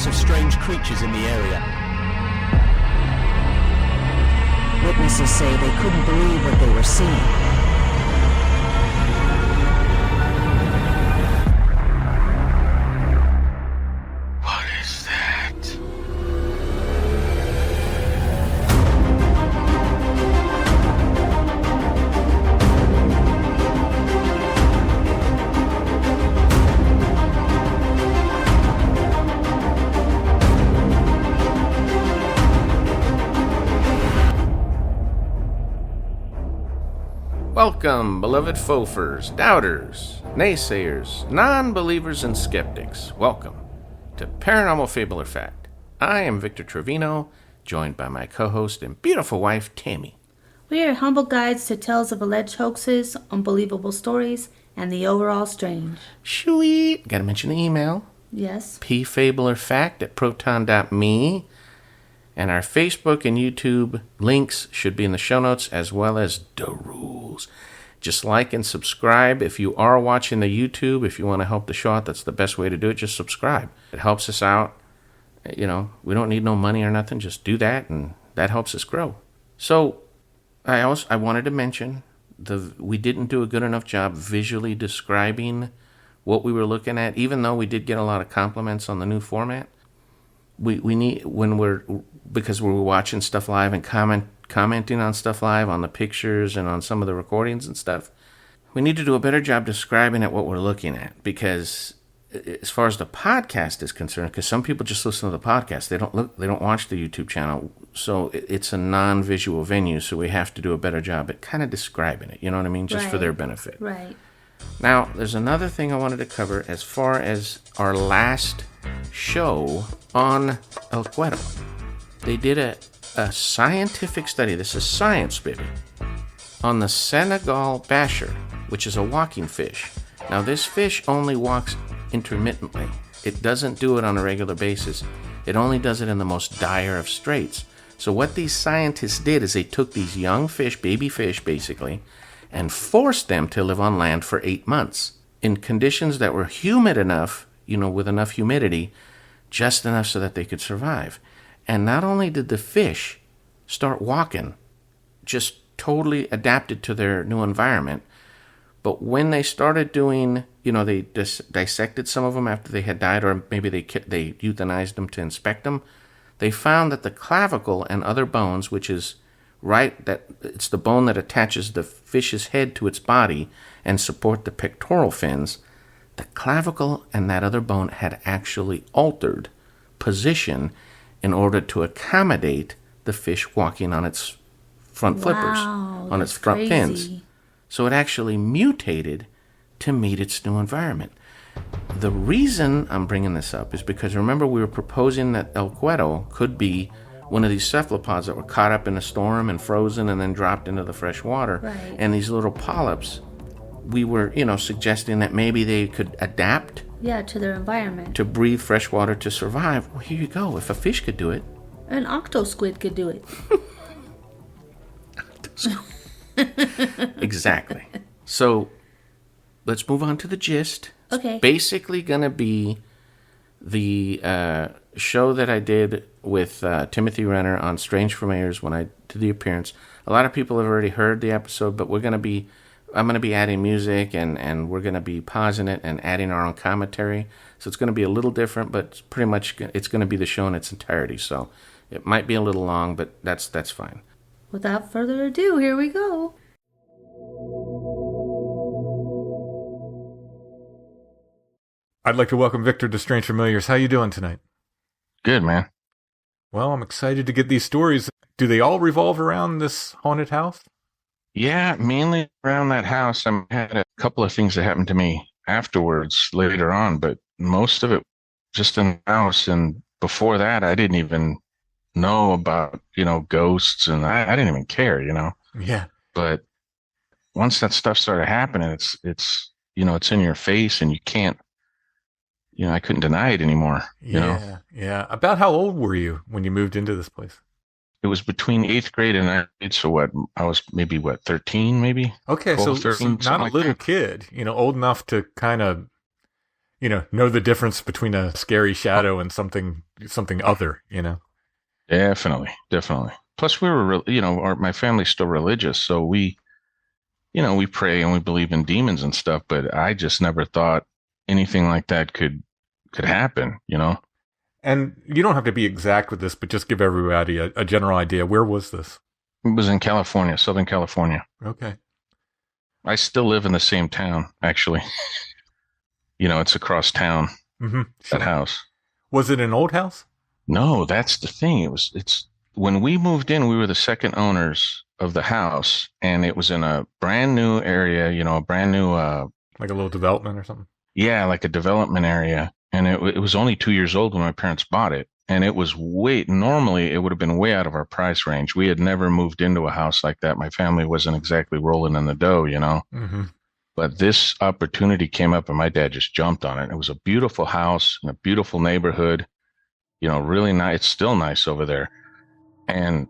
reports of strange creatures in the area. Witnesses say they couldn't believe what they were seeing. Welcome, beloved fofers, doubters, naysayers, non-believers, and skeptics. Welcome to Paranormal Fable or Fact. I am Victor Trevino, joined by my co-host and beautiful wife, Tammy. We are humble guides to tales of alleged hoaxes, unbelievable stories, and the overall strange. Sweet. Gotta mention the email. Yes. pfableorfact@proton.me. And our Facebook and YouTube links should be in the show notes, as well as the rules. Just like and subscribe. If you are watching the YouTube, if you want to help the show out, that's the best way to do it. Just subscribe. It helps us out. You know, we don't need no money or nothing. Just do that, and that helps us grow. So, I wanted to mention, we didn't do a good enough job visually describing what we were looking at, even though we did get a lot of compliments on the new format. We need, because we're watching stuff live and commenting on stuff live, on the pictures and on some of the recordings and stuff, we need to do a better job describing at what we're looking at. Because as far as the podcast is concerned, because some people just listen to the podcast, they don't watch the YouTube channel, so it's a non-visual venue, so we have to do a better job at kind of describing it, you know what I mean, just for their benefit. Right. Now, there's another thing I wanted to cover as far as our last show on El Cuero. They did a scientific study, this is science, baby, on the Senegal basher, which is a walking fish. Now, this fish only walks intermittently. It doesn't do it on a regular basis. It only does it in the most dire of straits. So what these scientists did is they took these young fish, baby fish basically, and forced them to live on land for 8 months in conditions that were humid enough, with enough humidity, just enough so that they could survive. And not only did the fish start walking, just totally adapted to their new environment, but when they started doing, they dissected some of them after they had died, or maybe they euthanized them to inspect them, they found that the clavicle and other bones, which is it's the bone that attaches the fish's head to its body and support the pectoral fins, the clavicle and that other bone had actually altered position in order to accommodate the fish walking on its front flippers, on its front fins. So it actually mutated to meet its new environment. The reason I'm bringing this up is because, remember, we were proposing that El Cuero could be one of these cephalopods that were caught up in a storm and frozen and then dropped into the fresh water. Right. And these little polyps, we were, suggesting that maybe they could adapt to their environment, to breathe fresh water to survive. Well, here you go. If a fish could do it, an octosquid could do it. Exactly. So let's move on to the gist. Okay. It's basically going to be the show that I did with Timothy Renner on Strange Familiars when I did the appearance. A lot of people have already heard the episode, but I'm going to be adding music, and we're going to be pausing it and adding our own commentary. So it's going to be a little different, but pretty much it's going to be the show in its entirety. So it might be a little long, but that's fine. Without further ado, here we go. I'd like to welcome Victor to Strange Familiars. How you doing tonight? Good, man. Well, I'm excited to get these stories. Do they all revolve around this haunted house? Yeah, mainly around that house. I had a couple of things that happened to me afterwards, later on, but most of it just in the house. And before that, I didn't even know about, ghosts, and I didn't even care, Yeah. But once that stuff started happening, it's it's in your face, and you can't, I couldn't deny it anymore. Yeah. About how old were you when you moved into this place? It was between 8th grade and 9th grade, so I was maybe 13, maybe. Okay, 12, so 13, not a like little that. kid, old enough to kind of know the difference between a scary shadow and something other, Definitely. Plus, we were, my family's still religious, so we pray and we believe in demons and stuff. But I just never thought anything like that could happen, And you don't have to be exact with this, but just give everybody a general idea. Where was this? It was in California, Southern California. Okay. I still live in the same town, actually. It's across town, that house. Was it an old house? No, that's the thing. It's when we moved in, we were the second owners of the house, and it was in a brand new area, a brand new, like a little development or something? Yeah, like a development area. And it was only 2 years old when my parents bought it. And it was normally it would have been way out of our price range. We had never moved into a house like that. My family wasn't exactly rolling in the dough, Mm-hmm. But this opportunity came up and my dad just jumped on it. It was a beautiful house in a beautiful neighborhood, really nice. It's still nice over there. And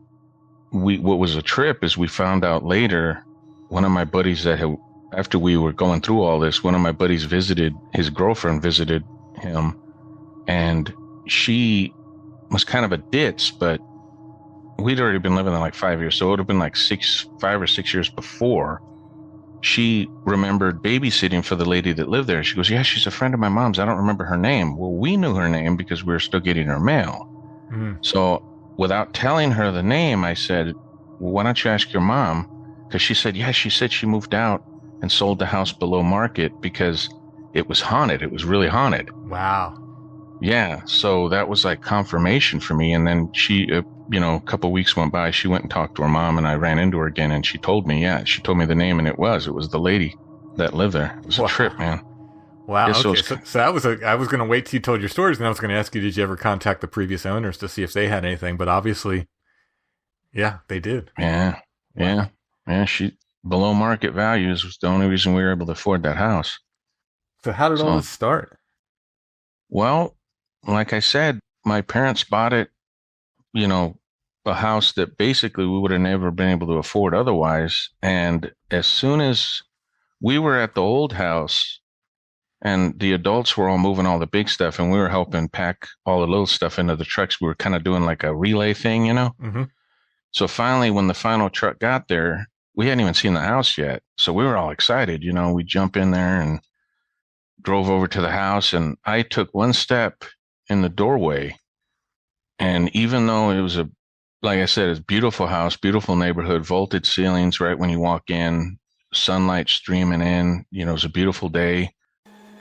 what was a trip is we found out later, one of my buddies after we were going through all this, one of my buddies his girlfriend visited him, and she was kind of a ditz, but we'd already been living there like 5 years. So it would have been like 5 or 6 years before. She remembered babysitting for the lady that lived there. She goes, yeah, she's a friend of my mom's. I don't remember her name. Well, we knew her name because we were still getting her mail. So without telling her the name, I said, well, why don't you ask your mom? Because she said, she said she moved out and sold the house below market because it was haunted. It was really haunted. Wow. Yeah. So that was like confirmation for me. And then she, a couple of weeks went by, she went and talked to her mom, and I ran into her again, and she told me the name, and it was the lady that lived there. It was a trip, man. Wow. Yeah, Okay. So I was going to wait till you told your stories, and I was going to ask you, did you ever contact the previous owners to see if they had anything? But obviously, yeah, they did. Yeah. Yeah. Yeah. She, below market values was the only reason we were able to afford that house. So how did all this start? Well, like I said, my parents bought it, a house that basically we would have never been able to afford otherwise. And as soon as we were at the old house and the adults were all moving all the big stuff and we were helping pack all the little stuff into the trucks, we were kind of doing like a relay thing, Mm-hmm. So finally, when the final truck got there, we hadn't even seen the house yet. So we were all excited, we jump in there and drove over to the house, and I took one step in the doorway. And even though it was like I said, it's a beautiful house, beautiful neighborhood, vaulted ceilings right when you walk in, sunlight streaming in, it was a beautiful day.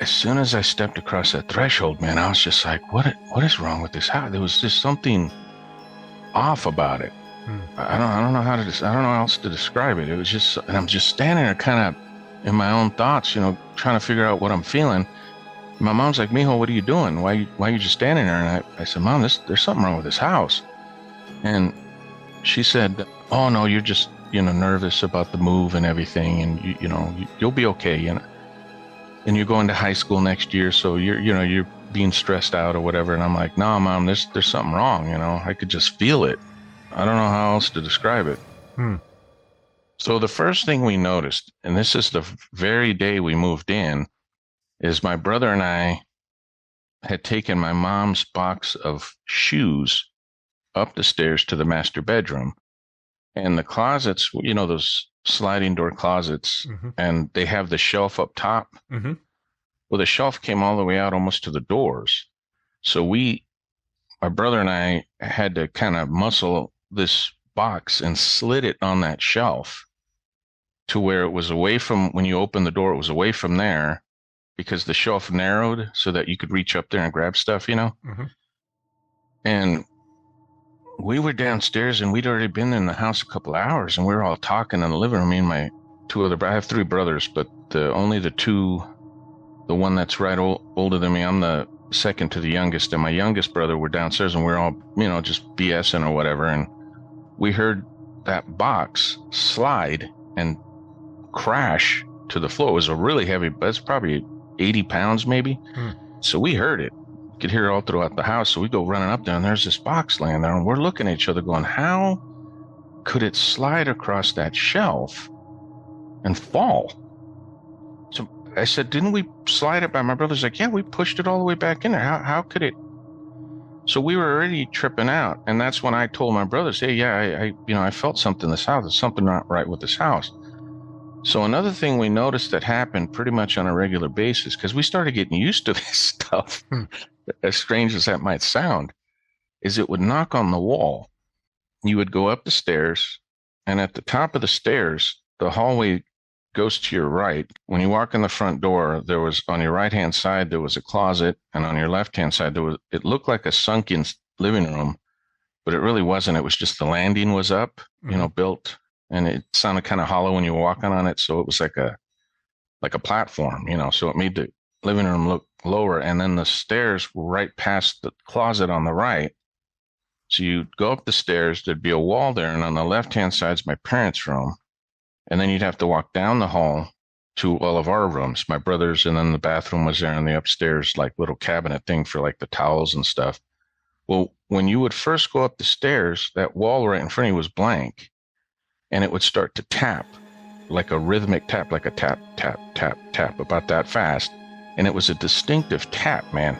As soon as I stepped across that threshold, man, I was just like, what is wrong with this house? There was just something off about it. I don't know I don't know how else to describe it. It was just, and I'm just standing there kind of in my own thoughts, trying to figure out what I'm feeling. My mom's like, Mijo, what are you doing? Why are you just standing there? And I said, Mom, there's something wrong with this house. And she said, oh no, you're just, nervous about the move and everything. And you'll be okay. And you're going to high school next year. So you're being stressed out or whatever. And I'm like, no, Mom, there's something wrong. I could just feel it. I don't know how else to describe it. So the first thing we noticed, and this is the very day we moved in, is my brother and I had taken my mom's box of shoes up the stairs to the master bedroom. And the closets, those sliding door closets, and they have the shelf up top. Mm-hmm. Well, the shelf came all the way out almost to the doors. So my brother and I had to kind of muscle this box and slid it on that shelf to where it was away from, when you open the door, it was away from there because the shelf narrowed so that you could reach up there and grab stuff, Mm-hmm. And we were downstairs and we'd already been in the house a couple of hours, and we were all talking in the living room. Me and my I have 3 brothers, but only the one that's right older than me, I'm the second to the youngest, and my youngest brother were downstairs, and we were all, just BSing or whatever. And we heard that box slide and crash to the floor. It was a really heavy, that's probably 80 pounds maybe. So we heard it. You could hear it all throughout the house. So we go running up there, and there's this box laying there, and we're looking at each other going, how could it slide across that shelf and fall? So I said, didn't we slide it by? My brother's like, yeah, we pushed it all the way back in there. How could it? So we were already tripping out. And that's when I told my brothers, hey, yeah, I felt something in this house. There's something not right with this house. So another thing we noticed that happened pretty much on a regular basis, because we started getting used to this stuff, as strange as that might sound, is it would knock on the wall. You would go up the stairs, and at the top of the stairs, the hallway goes to your right. When you walk in the front door, there was, on your right-hand side, there was a closet, and on your left-hand side, it looked like a sunken living room, but it really wasn't. It was just the landing was up, built, and it sounded kind of hollow when you were walking on it, so it was like a platform, so it made the living room look lower, and then the stairs were right past the closet on the right. So you'd go up the stairs, there'd be a wall there, and on the left-hand side is my parents' room. And then you'd have to walk down the hall to all of our rooms, my brother's, and then the bathroom was there, and the upstairs, like, little cabinet thing for, like, the towels and stuff. Well, when you would first go up the stairs, that wall right in front of you was blank, and it would start to tap, like a rhythmic tap, like a tap, tap, tap, tap, about that fast. And it was a distinctive tap, man.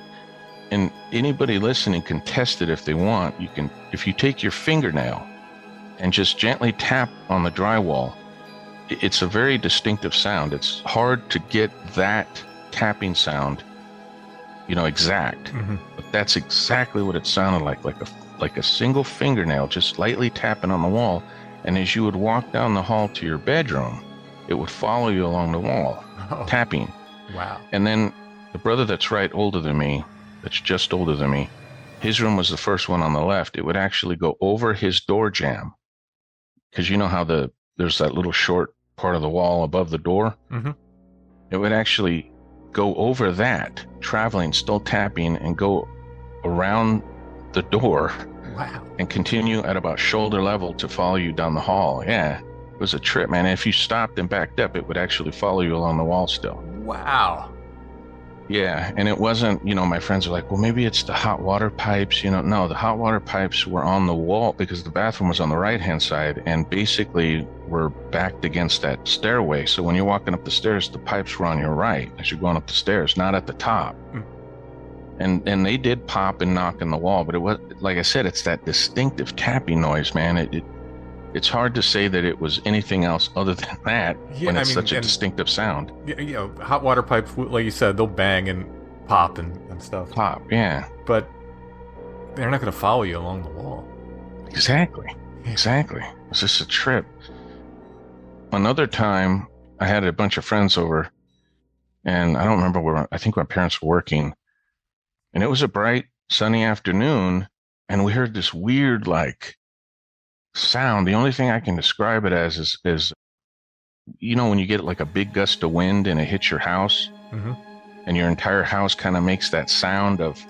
And anybody listening can test it if they want. If you take your fingernail and just gently tap on the drywall, it's a very distinctive sound. It's hard to get that tapping sound, exact. Mm-hmm. But that's exactly what it sounded like a single fingernail just lightly tapping on the wall. And as you would walk down the hall to your bedroom, it would follow you along the wall, tapping. Wow. And then the brother that's just older than me, his room was the first one on the left. It would actually go over his door jamb. Because you know how there's that little short part of the wall above the door? Mm-hmm. It would actually go over that, traveling, still tapping, and go around the door. Wow. And continue at about shoulder level to follow you down the hall. Yeah, it was a trip, man. If you stopped and backed up, it would actually follow you along the wall still. Wow. Yeah, and it wasn't, my friends are like, well, maybe it's the hot water pipes. No, the hot water pipes were on the wall because the bathroom was on the right-hand side and basically were backed against that stairway. So when you're walking up the stairs, the pipes were on your right as you're going up the stairs, not at the top. And they did pop and knock on the wall, but it was, like I said, it's that distinctive tapping noise, man. It's hard to say that it was anything else other than that when it's such a distinctive sound. Hot water pipes, like you said, they'll bang and pop and stuff. Pop, yeah. But they're not going to follow you along the wall. Exactly. It's just a trip. Another time, I had a bunch of friends over, and I don't remember where, I think my parents were working, and it was a bright, sunny afternoon, and we heard this weird, sound. The only thing I can describe it as is when you get like a big gust of wind and it hits your house, mm-hmm. and your entire house kind of makes that sound of,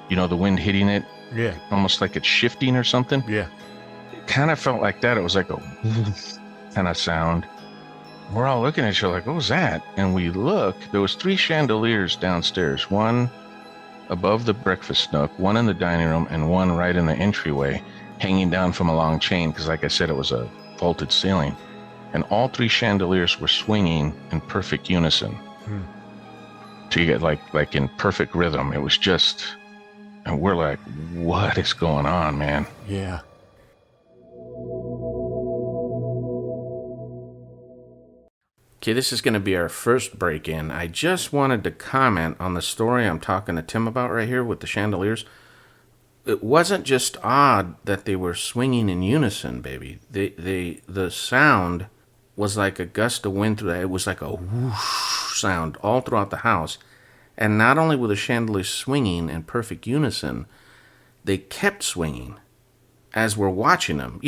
the wind hitting it. Yeah. Almost like it's shifting or something. Yeah. It kind of felt like that. It was like a kind of sound. We're all looking at each other like, what was that? And we look, there was 3 chandeliers downstairs, one above the breakfast nook, one in the dining room, and one right in the entryway, hanging down from a long chain, because like I said, it was a vaulted ceiling. And all 3 chandeliers were swinging in perfect unison. To get like in perfect rhythm. It was just, and we're like, what is going on, man? Yeah. Okay, this is going to be our first break-in. I just wanted to comment on the story I'm talking to Tim about right here with the chandeliers. It wasn't just odd that they were swinging in unison, baby. The sound was like a gust of wind through that. It was like a whoosh sound all throughout the house. And not only were the chandeliers swinging in perfect unison, they kept swinging as we're watching them.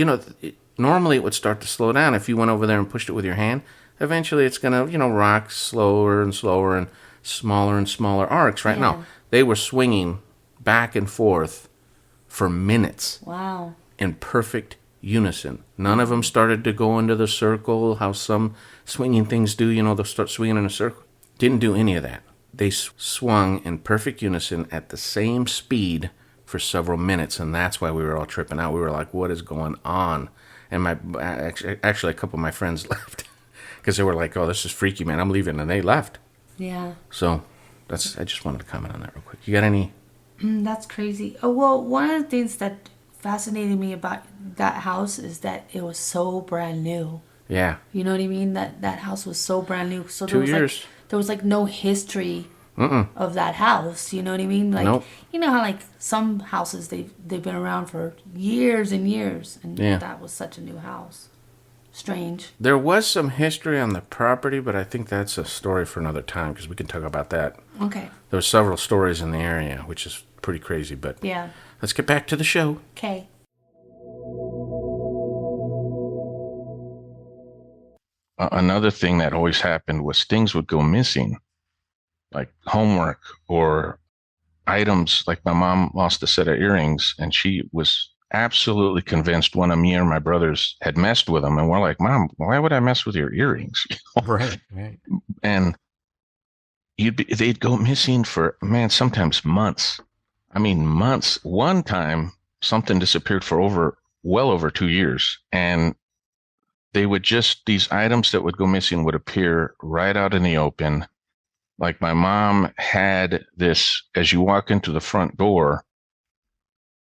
Normally it would start to slow down if you went over there and pushed it with your hand. Eventually it's going to, rock slower and slower and smaller arcs. Right now, they were swinging back and forth for minutes. Wow. In perfect unison. None of them started to go into the circle, how some swinging things do, they'll start swinging in a circle. Didn't do any of that. They swung in perfect unison at the same speed for several minutes, and that's why we were all tripping out. We were like, what is going on? And actually a couple of my friends left because they were like, oh, this is freaky, man. I'm leaving, and they left. Yeah. So I just wanted to comment on that real quick. You got any? That's crazy. Oh, well, one of the things that fascinated me about that house is that it was so brand new. Yeah. You know what I mean? That house was so brand new. So 2 years. There was like no history of that house. You know what I mean? Like, Nope. you know how like some houses they've been around for years and years, and Yeah. that was such a new house. Strange. There was some history on the property, but I think that's a story for another time because we can talk about that. Okay. There were several stories in the area, which is pretty crazy. But Yeah. let's get back to the show. Okay. Another thing that always happened was things would go missing, like homework or items. Like my mom lost a set of earrings, and she was absolutely convinced one of me or my brothers had messed with them. And we're like, Mom, why would I mess with your earrings? Right. And they'd go missing for, man, sometimes months. I mean, months. One time, something disappeared for well over 2 years, and these items that would go missing would appear right out in the open. Like my mom had this, as you walk into the front door,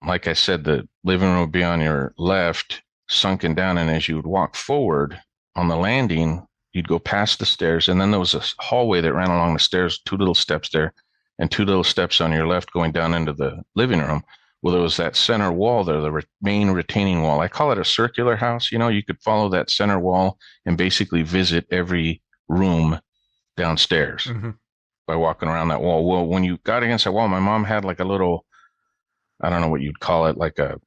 like I said, the living room would be on your left, sunken down. And as you would walk forward on the landing, you'd go past the stairs. And then there was a hallway that ran along the stairs, 2 little steps there, and 2 little steps on your left going down into the living room. Well, there was that center wall there, the main retaining wall. I call it a circular house. You know, you could follow that center wall and basically visit every room downstairs by walking around that wall. Well, when you got against that wall, my mom had like a little, I don't know what you'd call it, like a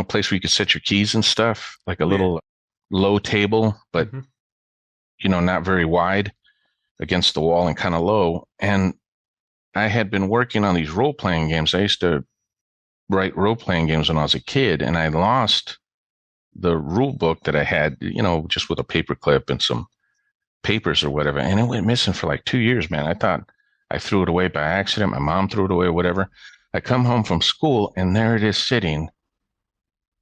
place where you could set your keys and stuff, like a little low table, but, not very wide against the wall and kind of low. And I had been working on these role-playing games. I used to write role-playing games when I was a kid, and I lost the rule book that I had, just with a paper clip and some papers or whatever. And it went missing for like 2 years, man. I thought I threw it away by accident. My mom threw it away or whatever. I come home from school, and there it is sitting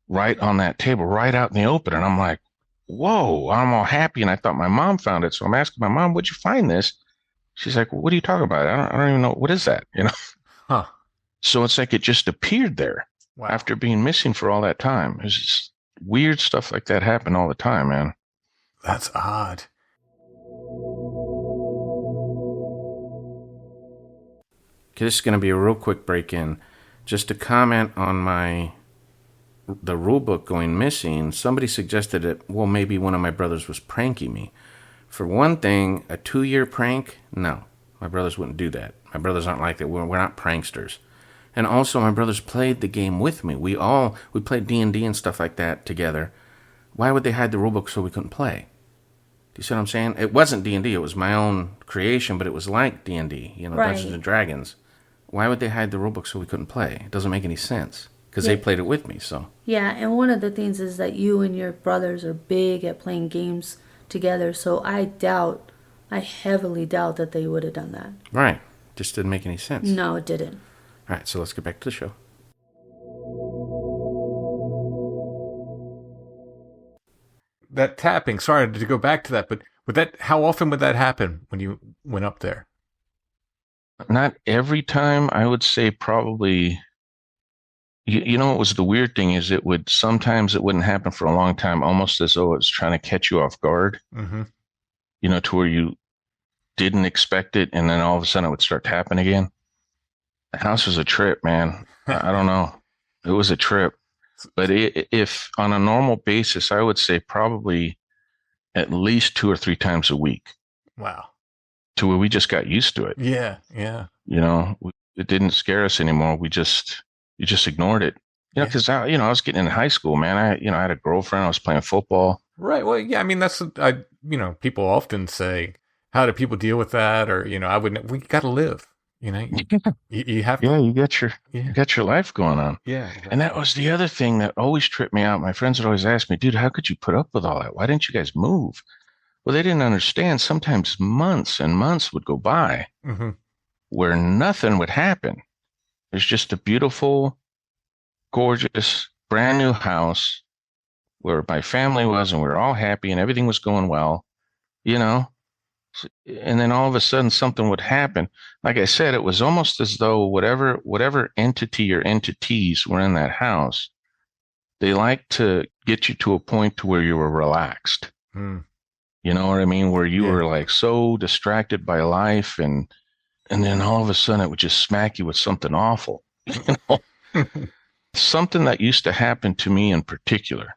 right on that table, right out in the open. And I'm like, whoa, I'm all happy. And I thought my mom found it. So I'm asking my mom, where'd you find this? She's like, what are you talking about? I don't even know. What is that? Huh. So it's like it just appeared there after being missing for all that time. It's just weird stuff like that happen all the time, man. That's odd. Okay, this is going to be a real quick break-in. Just to comment on the rule book going missing, somebody suggested that, well, maybe one of my brothers was pranking me. For one thing, a 2-year prank? No, my brothers wouldn't do that. My brothers aren't like that. We're not pranksters. And also, my brothers played the game with me. We played D&D and stuff like that together. Why would they hide the rulebook so we couldn't play? Do you see what I'm saying? It wasn't D&D. It was my own creation, but it was like D&D, Dungeons and Dragons. Why would they hide the rulebook so we couldn't play? It doesn't make any sense because they played it with me. So Yeah, and one of the things is that you and your brothers are big at playing games together, so I heavily doubt that they would have done that. Right. Just didn't make any sense. No, it didn't. All right, so let's get back to the show. That tapping, sorry to go back to that, but how often would that happen when you went up there? Not every time. I would say probably, what was the weird thing is sometimes it wouldn't happen for a long time, almost as though it was trying to catch you off guard, to where you didn't expect it. And then all of a sudden it would start tapping again. The house was a trip, man. I don't know. It was a trip. But if on a normal basis, I would say probably at least 2 or 3 times a week. Wow. To where we just got used to it. Yeah. It didn't scare us anymore. You just ignored it. Because I was getting in high school, man. I had a girlfriend. I was playing football. Right. Well, yeah. I mean, people often say, how do people deal with that? Or we got to live. You have to. Yeah, you got your life going on. Yeah. Exactly. And that was the other thing that always tripped me out. My friends would always ask me, dude, how could you put up with all that? Why didn't you guys move? Well, they didn't understand. Sometimes months and months would go by where nothing would happen. There's just a beautiful, gorgeous, brand new house where my family was, and we were all happy and everything was going well, And then all of a sudden something would happen. Like I said, it was almost as though whatever entity or entities were in that house, they like to get you to a point to where you were relaxed. Mm. You know what I mean? Where you were like so distracted by life, and then all of a sudden it would just smack you with something awful. You know? Something that used to happen to me in particular.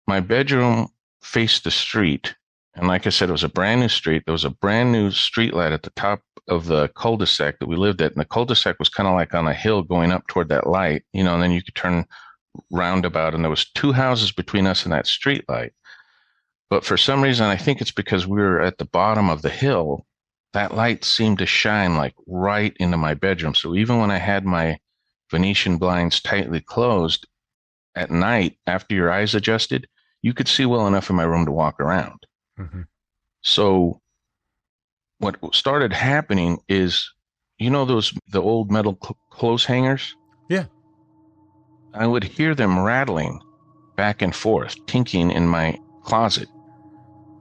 My bedroom faced the street. And like I said, it was a brand new street. There was a brand new street light at the top of the cul-de-sac that we lived at. And the cul-de-sac was kind of like on a hill going up toward that light, you know, and then you could turn roundabout. And there was 2 houses between us and that street light. But for some reason, I think it's because we were at the bottom of the hill, that light seemed to shine like right into my bedroom. So even when I had my Venetian blinds tightly closed at night, after your eyes adjusted, you could see well enough in my room to walk around. Mm-hmm. So what started happening is, you know, the old metal clothes hangers? Yeah. I would hear them rattling back and forth, tinking in my closet,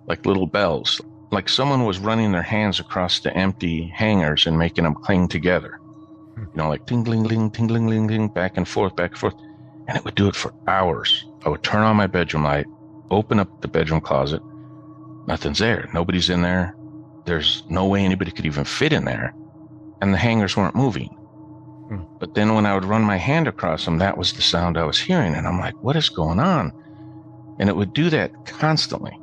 like little bells, like someone was running their hands across the empty hangers and making them cling together. You know, like tingling, tingling, back and forth, back and forth. And it would do it for hours. I would turn on my bedroom light, open up the bedroom closet. Nothing's there. Nobody's in there. There's no way anybody could even fit in there. And the hangers weren't moving. But then when I would run my hand across them, that was the sound I was hearing. And I'm like, what is going on? And it would do that constantly.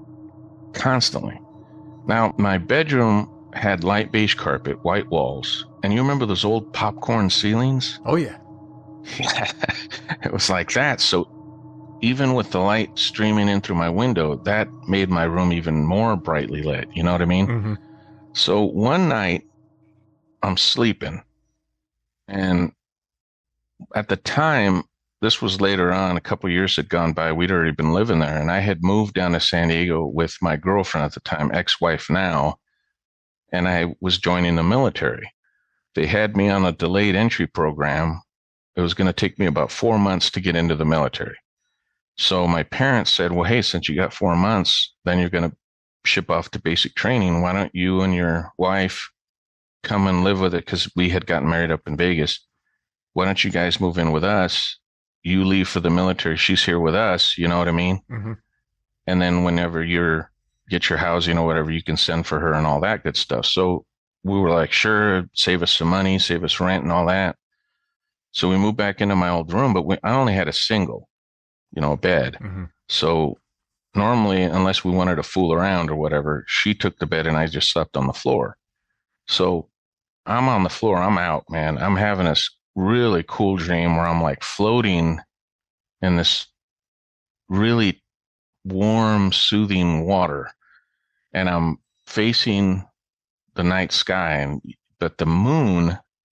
Now, my bedroom had light beige carpet, white walls. And you remember those old popcorn ceilings? Oh, yeah. It was like that. So even with the light streaming in through my window, that made my room even more brightly lit. You know what I mean? Mm-hmm. So one night, I'm sleeping. And at the time, this was later on, a couple of years had gone by. We'd already been living there. And I had moved down to San Diego with my girlfriend at the time, ex-wife now. And I was joining the military. They had me on a delayed entry program. It was going to take me about 4 months to get into the military. So my parents said, well, hey, since you got 4 months, then you're going to ship off to basic training. Why don't you and your wife come and live with it? Because we had gotten married up in Vegas. Why don't you guys move in with us? You leave for the military. She's here with us. You know what I mean? Mm-hmm. And then whenever get your housing or whatever, you can send for her and all that good stuff. So we were like, sure, save us some money, save us rent and all that. So we moved back into my old room, but I only had a single, bed. Mm-hmm. So normally, unless we wanted to fool around or whatever, she took the bed and I just slept on the floor. So I'm on the floor. I'm out, man. I'm having this really cool dream where I'm like floating in this really warm, soothing water. And I'm facing the night sky, but the moon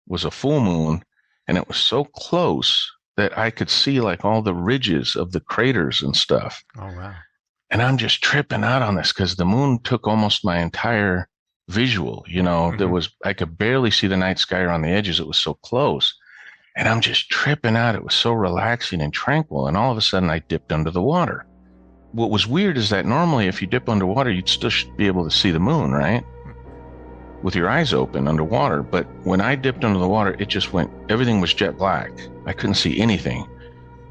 was a full moon, and it was so close that I could see like all the ridges of the craters and stuff. Oh, wow. And I'm just tripping out on this because the moon took almost my entire visual. Mm-hmm. I could barely see the night sky around the edges. It was so close. And I'm just tripping out. It was so relaxing and tranquil. And all of a sudden I dipped under the water. What was weird is that normally if you dip underwater, you'd still be able to see the moon, right? With your eyes open underwater. But when I dipped under the water, it just everything was jet black. I couldn't see anything.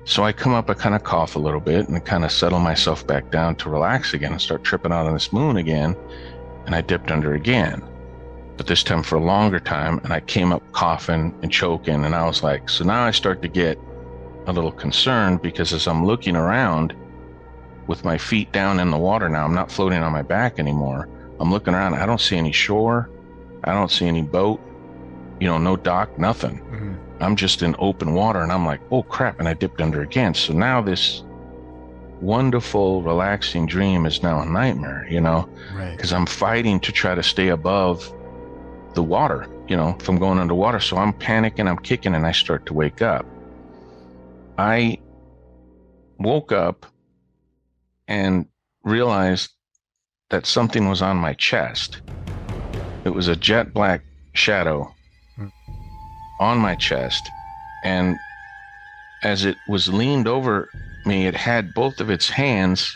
So I come up, I kind of cough a little bit and kind of settle myself back down to relax again and start tripping out on this moon again. And I dipped under again, but this time for a longer time. And I came up coughing and choking. And I was like, so now I start to get a little concerned because as I'm looking around with my feet down in the water now, I'm not floating on my back anymore. I'm looking around. I don't see any shore. I don't see any boat, no dock, nothing. Mm-hmm. I'm just in open water and I'm like, oh crap. And I dipped under again. So now this wonderful, relaxing dream is now a nightmare, Right. because I'm fighting to try to stay above the water, from going underwater. So I'm panicking, I'm kicking, and I start to wake up. I woke up and realized that something was on my chest. It was a jet black shadow on my chest. And as it was leaned over me, it had both of its hands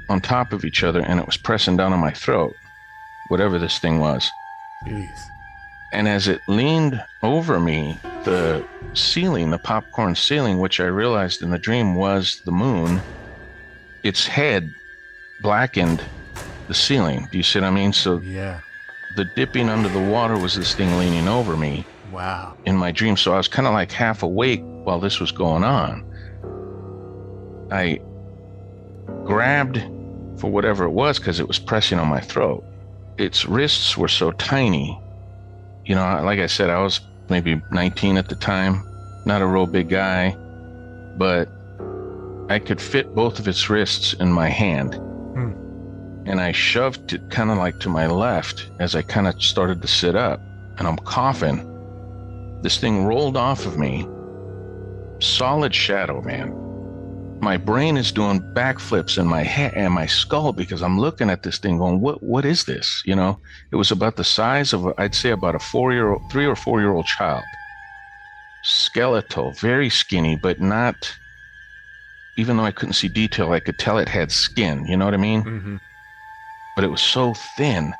on top of each other and it was pressing down on my throat. whatever this thing was. Jeez. And as it leaned over me, the ceiling, the popcorn ceiling, which I realized in the dream was the moon, its head blackened the ceiling. Do you see what I mean? So Yeah. the dipping under the water was this thing leaning over me Wow. in my dream. So I was kind of like half awake while this was going on. I grabbed for whatever it was because it was pressing on my throat. Its wrists were so tiny. You know, like I said, I was maybe 19 at the time, not a real big guy, but I could fit both of its wrists in my hand. And I shoved it kind of like to my left as I kind of started to sit up, and I'm coughing. This thing rolled off of me. Solid shadow, man. My brain is doing backflips in my head and my skull because I'm looking at this thing going, what is this? You know, it was about the size of, I'd say about a 3 or 4 year old child. Skeletal, very skinny, but not, even though I couldn't see detail, I could tell it had skin. You know what I mean? Mm-hmm. But it was so thin,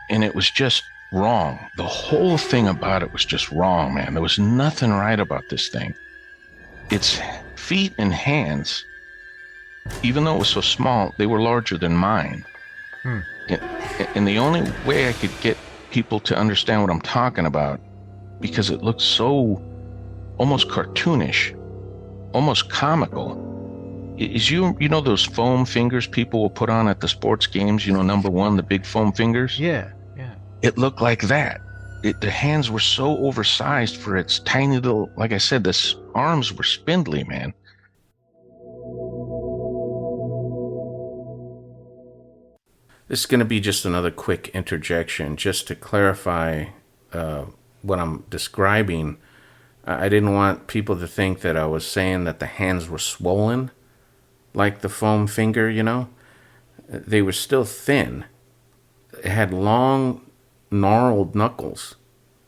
and it was just wrong. The whole thing about it was just wrong, man. There was nothing right about this thing. Its feet and hands, even though it was so small, they were larger than mine. And the only way I could get people to understand what I'm talking about, because it looked so almost cartoonish, almost comical, is you know those foam fingers people will put on at the sports games, you know, number one, the big foam fingers? Yeah. It looked like that. The hands were so oversized for its tiny little, like I said, the arms were spindly, man. This is going to be just another quick interjection, just to clarify what I'm describing. I didn't want people to think that I was saying that the hands were swollen, like the foam finger, you know. They were still thin. It had long, gnarled knuckles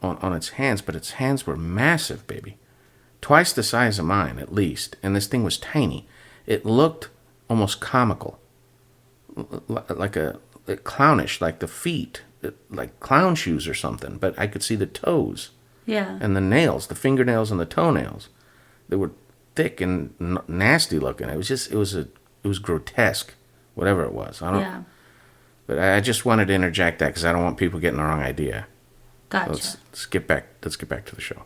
on its hands, but its hands were massive, baby. Twice the size of mine, at least. And this thing was tiny. It looked almost comical. Like clownish, like the feet, like clown shoes or something. But I could see the toes. Yeah. And the nails, the fingernails and the toenails. They were thick and nasty looking. It was grotesque, whatever it was. Yeah. But I just wanted to interject that because I don't want people getting the wrong idea. Gotcha. So let's get back to the show.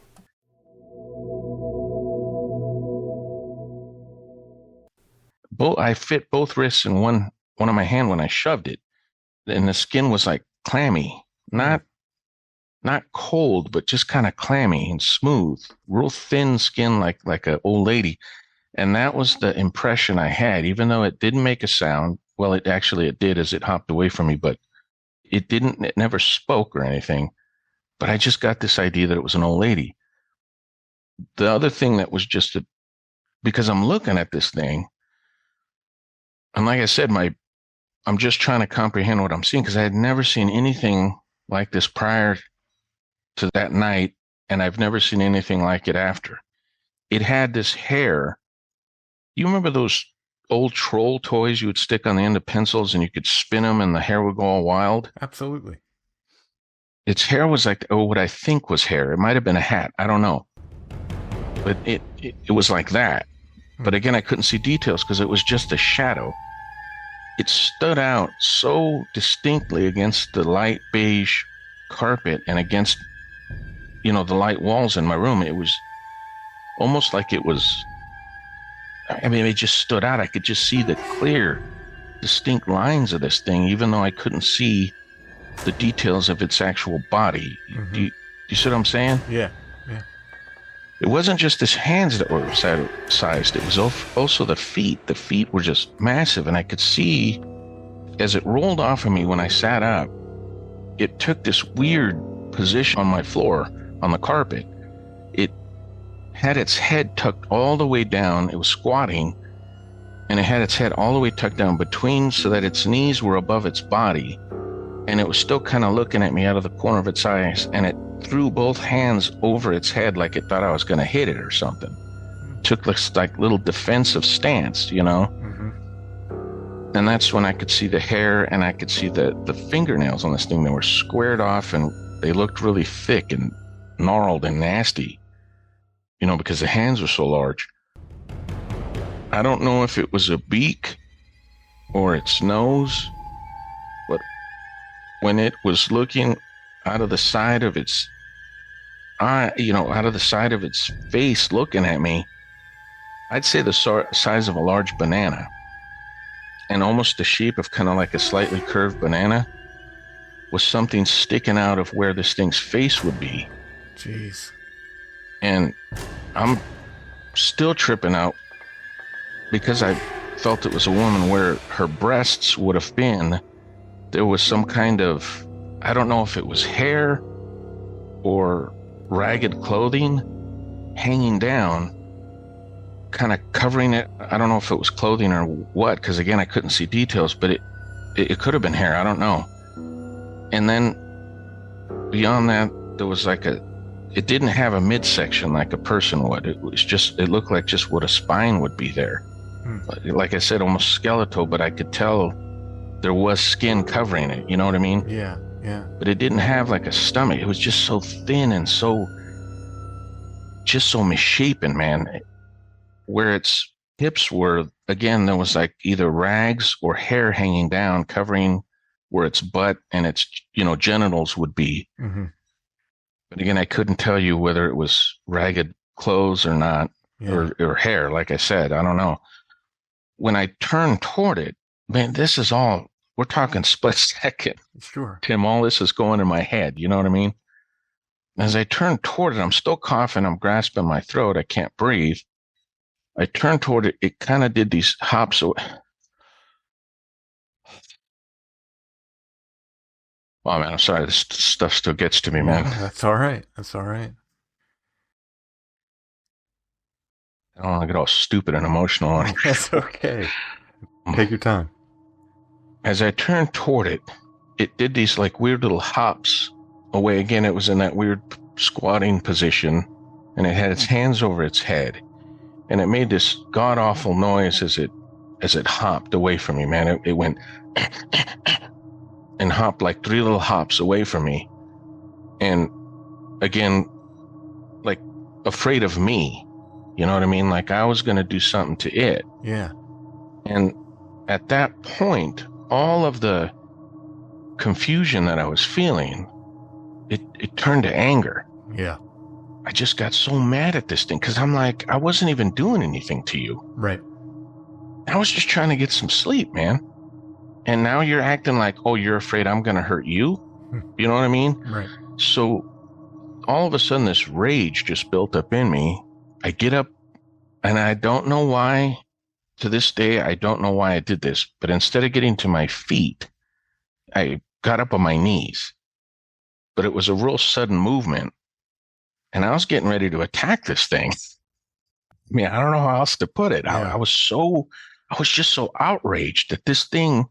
I fit both wrists in one of my hand when I shoved it, and the skin was like clammy, not cold, but just kind of clammy and smooth, real thin skin, like an old lady. And that was the impression I had, even though it didn't make a sound. Well, it did as it hopped away from me, but it never spoke or anything. But I just got this idea that it was an old lady. The other thing that was just because I'm looking at this thing, and like I said, I'm just trying to comprehend what I'm seeing, because I had never seen anything like this prior to that night, and I've never seen anything like it after. It had this hair. You remember those old troll toys you would stick on the end of pencils and you could spin them and the hair would go all wild? Absolutely. Its hair was like, what I think was hair. It might have been a hat. I don't know. But it was like that. But again, I couldn't see details because it was just a shadow. It stood out so distinctly against the light beige carpet and against, the light walls in my room. It was almost like it just stood out. I could just see the clear, distinct lines of this thing, even though I couldn't see the details of its actual body. Mm-hmm. Do you see what I'm saying? Yeah. It wasn't just his hands that were sized. It was also the feet. The feet were just massive, and I could see as it rolled off of me when I sat up, it took this weird position on my floor, on the carpet. It had its head tucked all the way down. It was squatting, and it had its head all the way tucked down between so that its knees were above its body, and it was still kind of looking at me out of the corner of its eyes, and it threw both hands over its head like it thought I was going to hit it or something. Took this like little defensive stance, Mm-hmm. And that's when I could see the hair and I could see the fingernails on this thing. They were squared off and they looked really thick and gnarled and nasty, because the hands were so large. I don't know if it was a beak or its nose, but when it was looking out of the side of its eye, out of the side of its face looking at me, I'd say the size of a large banana and almost the shape of kind of like a slightly curved banana was something sticking out of where this thing's face would be. Jeez. And I'm still tripping out because I felt it was a woman where her breasts would have been. There was some kind of, I don't know if it was hair or ragged clothing hanging down, kind of covering it. I don't know if it was clothing or what, because again, I couldn't see details, but it could have been hair. I don't know. And then beyond that, there was it didn't have a midsection like a person would. It looked like just what a spine would be there. Like I said, almost skeletal, but I could tell there was skin covering it. You know what I mean? Yeah. But it didn't have like a stomach. It was just so thin and so misshapen, man. Where its hips were, again, there was like either rags or hair hanging down, covering where its butt and its, genitals would be. Mm-hmm. But again, I couldn't tell you whether it was ragged clothes or not, or hair. Like I said, I don't know. When I turned toward it, man, this is all, we're talking split second. Sure. Tim, all this is going in my head. You know what I mean? As I turned toward it, I'm still coughing. I'm grasping my throat. I can't breathe. I turned toward it. It kind of did these hops. Oh, man, I'm sorry. This stuff still gets to me, man. That's all right. That's all right. I don't want to get all stupid and emotional on it. That's okay. Take your time. As I turned toward it, it did these like weird little hops away. Again, it was in that weird squatting position, and it had its hands over its head, and it made this god-awful noise as it hopped away from me, man. It went and hopped like 3 little hops away from me. And again, like afraid of me. You know what I mean? Like I was going to do something to it. Yeah. And at that point, all of the confusion that I was feeling, it turned to anger. Yeah. I just got so mad at this thing because I'm like, I wasn't even doing anything to you. Right. I was just trying to get some sleep, man. And now you're acting like, oh, you're afraid I'm going to hurt you? You know what I mean? Right. So all of a sudden, this rage just built up in me. I get up, and I don't know why. To this day, I don't know why I did this. But instead of getting to my feet, I got up on my knees. But it was a real sudden movement. And I was getting ready to attack this thing. I mean, I don't know how else to put it. Yeah. I was just so outraged that this thing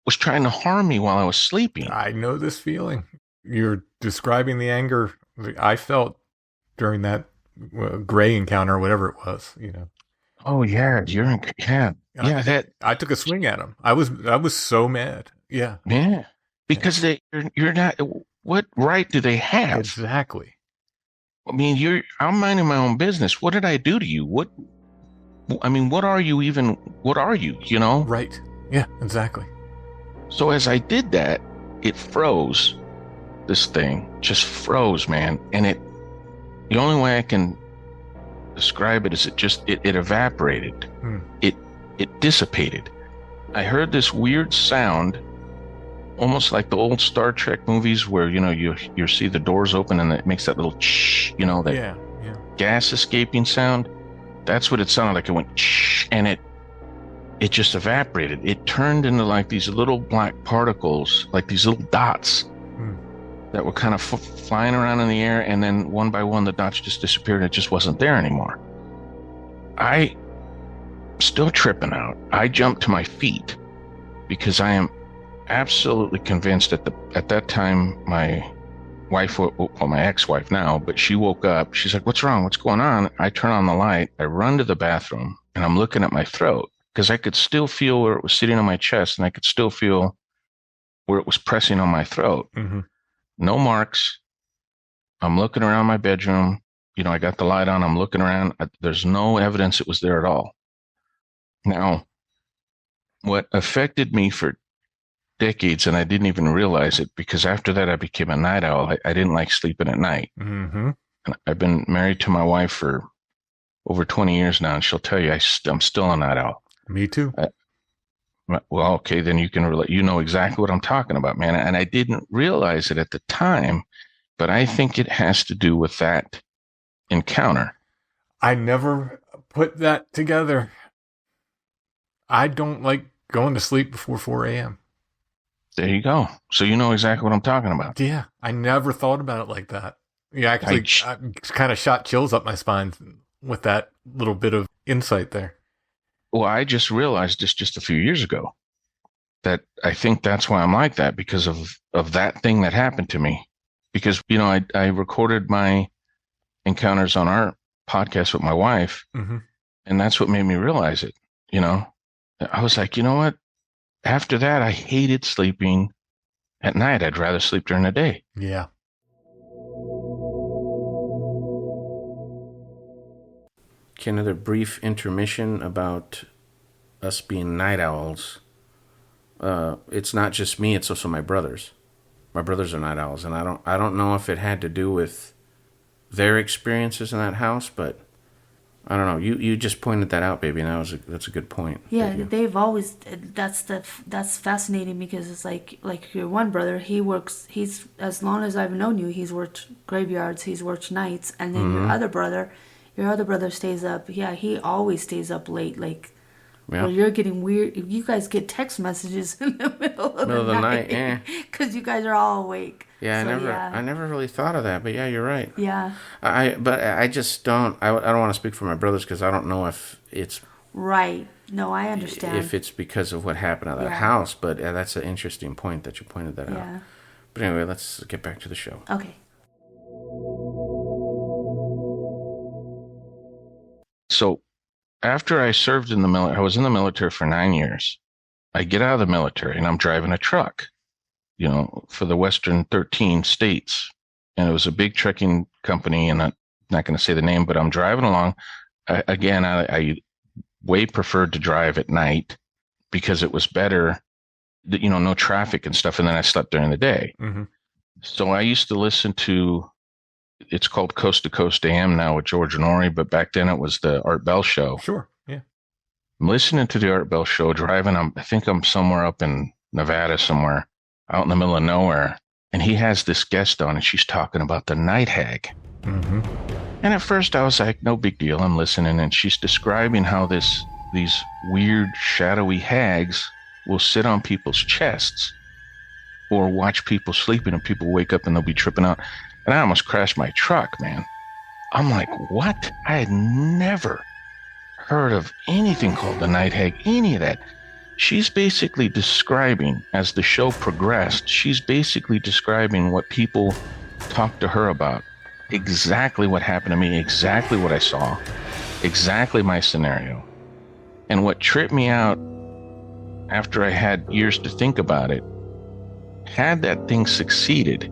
was trying to harm me while I was sleeping. I know this feeling. You're describing the anger I felt during that gray encounter, whatever it was, Oh yeah, that I took a swing at him. I was so mad. Yeah. Yeah. Because you're not. What right do they have? Exactly. I mean, I'm minding my own business. What did I do to you? What are you even? What are you? Right. Yeah. Exactly. So as I did that, it froze. This thing just froze, man. And the only way I can describe it is it evaporated. It dissipated. I heard this weird sound, almost like the old Star Trek movies where, you see the doors open and it makes that little that gas escaping sound. That's what it sounded like. It went and it just evaporated. It turned into like these little black particles, like these little dots that were kind of flying around in the air, and then one by one the dots just disappeared and it just wasn't there anymore. I still tripping out. I jumped to my feet because I am absolutely convinced at that time my wife, well, my ex-wife now, but she woke up. She's like, "What's wrong? What's going on?" I turn on the light. I run to the bathroom and I'm looking at my throat. because I could still feel where it was sitting on my chest, and I could still feel where it was pressing on my throat. Mm-hmm. No marks. I'm looking around my bedroom. I got the light on. I'm looking around. There's no evidence it was there at all. Now, what affected me for decades, and I didn't even realize it, because after that I became a night owl. I didn't like sleeping at night. Mm-hmm. And I've been married to my wife for over 20 years now, and she'll tell you I'm still a night owl. Me too. Well, okay, then you can relate. You know exactly what I'm talking about, man. And I didn't realize it at the time, but I think it has to do with that encounter. I never put that together. I don't like going to sleep before 4 a.m. There you go. So you know exactly what I'm talking about. Yeah, I never thought about it like that. Yeah, actually, I kind of shot chills up my spine with that little bit of insight there. Well, I just realized this just a few years ago, that I think that's why I'm like that, because of that thing that happened to me. Because, I recorded my encounters on our podcast with my wife, mm-hmm. and that's what made me realize it. I was like, you know what? After that, I hated sleeping at night. I'd rather sleep during the day. Yeah. Okay, another brief intermission about us being night owls. It's not just me; it's also my brothers. My brothers are night owls, and I don't know if it had to do with their experiences in that house, but I don't know. You just pointed that out, baby, and that's a good point. Yeah, they've always that's fascinating, because it's like your one brother, he's as long as I've known you, he's worked graveyards, he's worked nights, and then Mm-hmm. your other brother stays up. Yeah, he always stays up late, like. Yeah. Well, you're getting weird. You guys get text messages in the middle of the night. Yeah. Because you guys are all awake. Yeah, So, I never really thought of that, but yeah, you're right. Yeah. But I just don't. I don't want to speak for my brothers, because I don't know if it's Right. No, I understand. if it's because of what happened at that house. But that's an interesting point that you pointed that out. But anyway, let's get back to the show. Okay. So after I served in the military, I was in the military for 9 years. I get out of the military and I'm driving a truck, for the Western 13 states. And it was a big trucking company, and I'm not going to say the name, but I'm driving along. I way preferred to drive at night, because it was better, no traffic and stuff. And then I slept during the day. Mm-hmm. So I used to listen to, it's called Coast to Coast AM now with George and Ori, but back then it was the Art Bell Show. Sure, yeah. I'm listening to the Art Bell Show, driving. I think I'm somewhere up in Nevada, somewhere out in the middle of nowhere. And he has this guest on, and she's talking about the night hag. Mm-hmm. And at first I was like, no big deal. I'm listening, and she's describing how these weird shadowy hags will sit on people's chests or watch people sleeping, and people wake up and they'll be tripping out. And I almost crashed my truck, man. I'm like, what? I had never heard of anything called the night hag, any of that. She's basically describing, as the show progressed, she's basically describing what people talked to her about. Exactly what happened to me, exactly what I saw, exactly my scenario. And what tripped me out, after I had years to think about it, had that thing succeeded,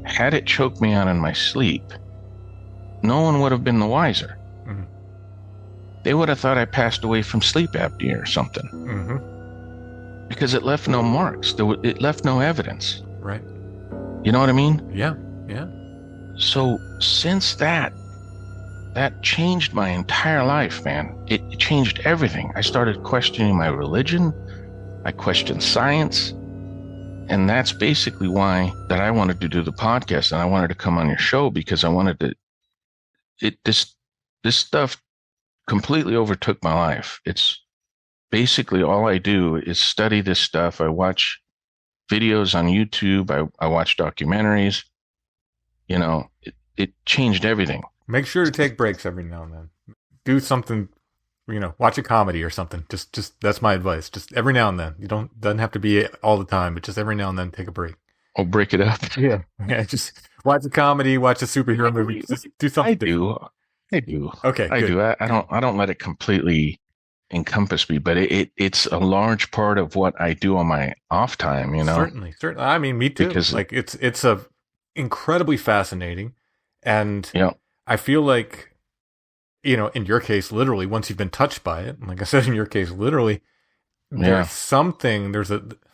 had it choked me out in my sleep, no one would have been the wiser. Mm-hmm. They would have thought I passed away from sleep apnea or something. Mm-hmm. Because it left no marks. It left no evidence. Right. You know what I mean? Yeah. So since that changed my entire life, man. It changed everything. I started questioning my religion. I questioned science. And that's basically why that I wanted to do the podcast, and I wanted to come on your show, because I wanted to, this stuff completely overtook my life. It's basically all I do is study this stuff. I watch videos on YouTube. I watch documentaries. It changed everything. Make sure to take breaks every now and then. Do something, watch a comedy or something. Just that's my advice. Just every now and then. Doesn't have to be all the time, but just every now and then take a break. I'll break it up. Yeah. Just watch a comedy, watch a superhero movie. Just do something. I do. Okay. I good. do. I don't let it completely encompass me, but it's a large part of what I do on my off time, you know? Certainly. I mean, me too. Because, Like it's a incredibly fascinating, and you know, I feel like, in your case, literally, once you've been touched by it, and like I said, in your case, literally, there's something.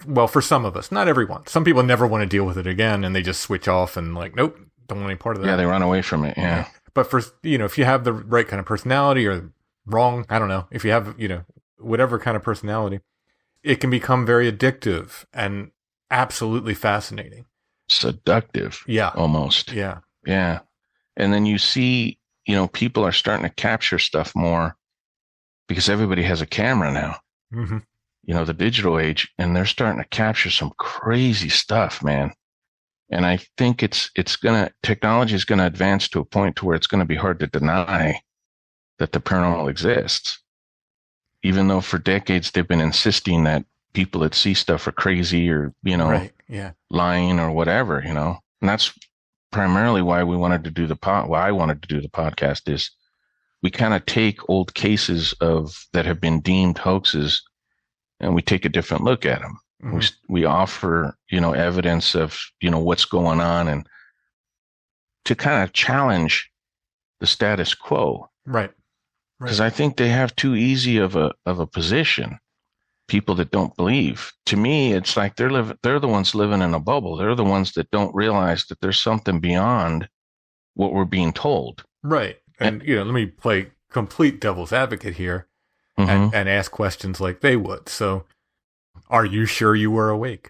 Well, for some of us, not everyone. Some people never want to deal with it again, and they just switch off and like, nope, don't want any part of that. yeah, they run away from it. Yeah. But for, if you have the right kind of personality or wrong, I don't know, if you have, whatever kind of personality, it can become very addictive and absolutely fascinating. Seductive. Yeah. Almost. Yeah. Yeah. And then you see, people are starting to capture stuff more because everybody has a camera now, Mm-hmm. The digital age, and they're starting to capture some crazy stuff, man. And I think technology is going to advance to a point to where it's going to be hard to deny that the paranormal exists. Even though for decades they've been insisting that people that see stuff are crazy or, Right. Yeah. lying or whatever, And that's primarily why we wanted to do why I wanted to do the podcast is we kind of take old cases that have been deemed hoaxes and we take a different look at them. Mm-hmm. We offer, evidence of, what's going on and to kind of challenge the status quo. Right. Because I think they have too easy of a position. People that don't believe. To me, it's like they're the ones living in a bubble. They're the ones that don't realize that there's something beyond what we're being told. Right. And let me play complete devil's advocate here Mm-hmm. and ask questions like they would. So, are you sure you were awake?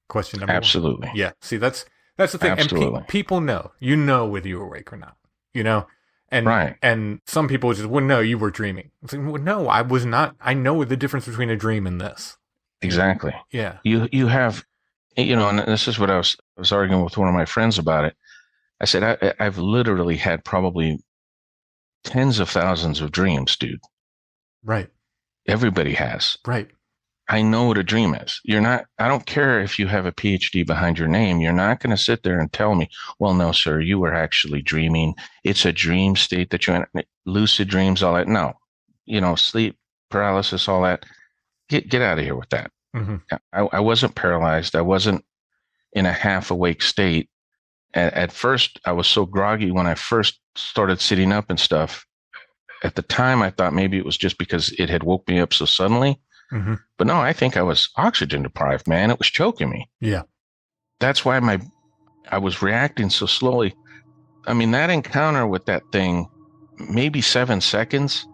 Question number Absolutely. 1. Yeah. See, that's the thing. Absolutely. And people know. Whether you were awake or not. And right. And some people just, well, no, you were dreaming. It's like, well, no, I was not. I know the difference between a dream and this. Exactly. Yeah. You have, and this is what I was arguing with one of my friends about it. I said, I've literally had probably tens of thousands of dreams, dude. Right. Everybody has. Right. I know what a dream is. I don't care if you have a PhD behind your name. You're not going to sit there and tell me, well, no, sir, you were actually dreaming. It's a dream state that you're in, lucid dreams, all that. No, sleep paralysis, all that. Get out of here with that. Mm-hmm. I wasn't paralyzed. I wasn't in a half awake state. At first, I was so groggy when I first started sitting up and stuff. At the time, I thought maybe it was just because it had woke me up so suddenly. Mm-hmm. But no, I think I was oxygen deprived, man. It was choking me. Yeah. That's why I was reacting so slowly. I mean, that encounter with that thing, maybe 7 seconds,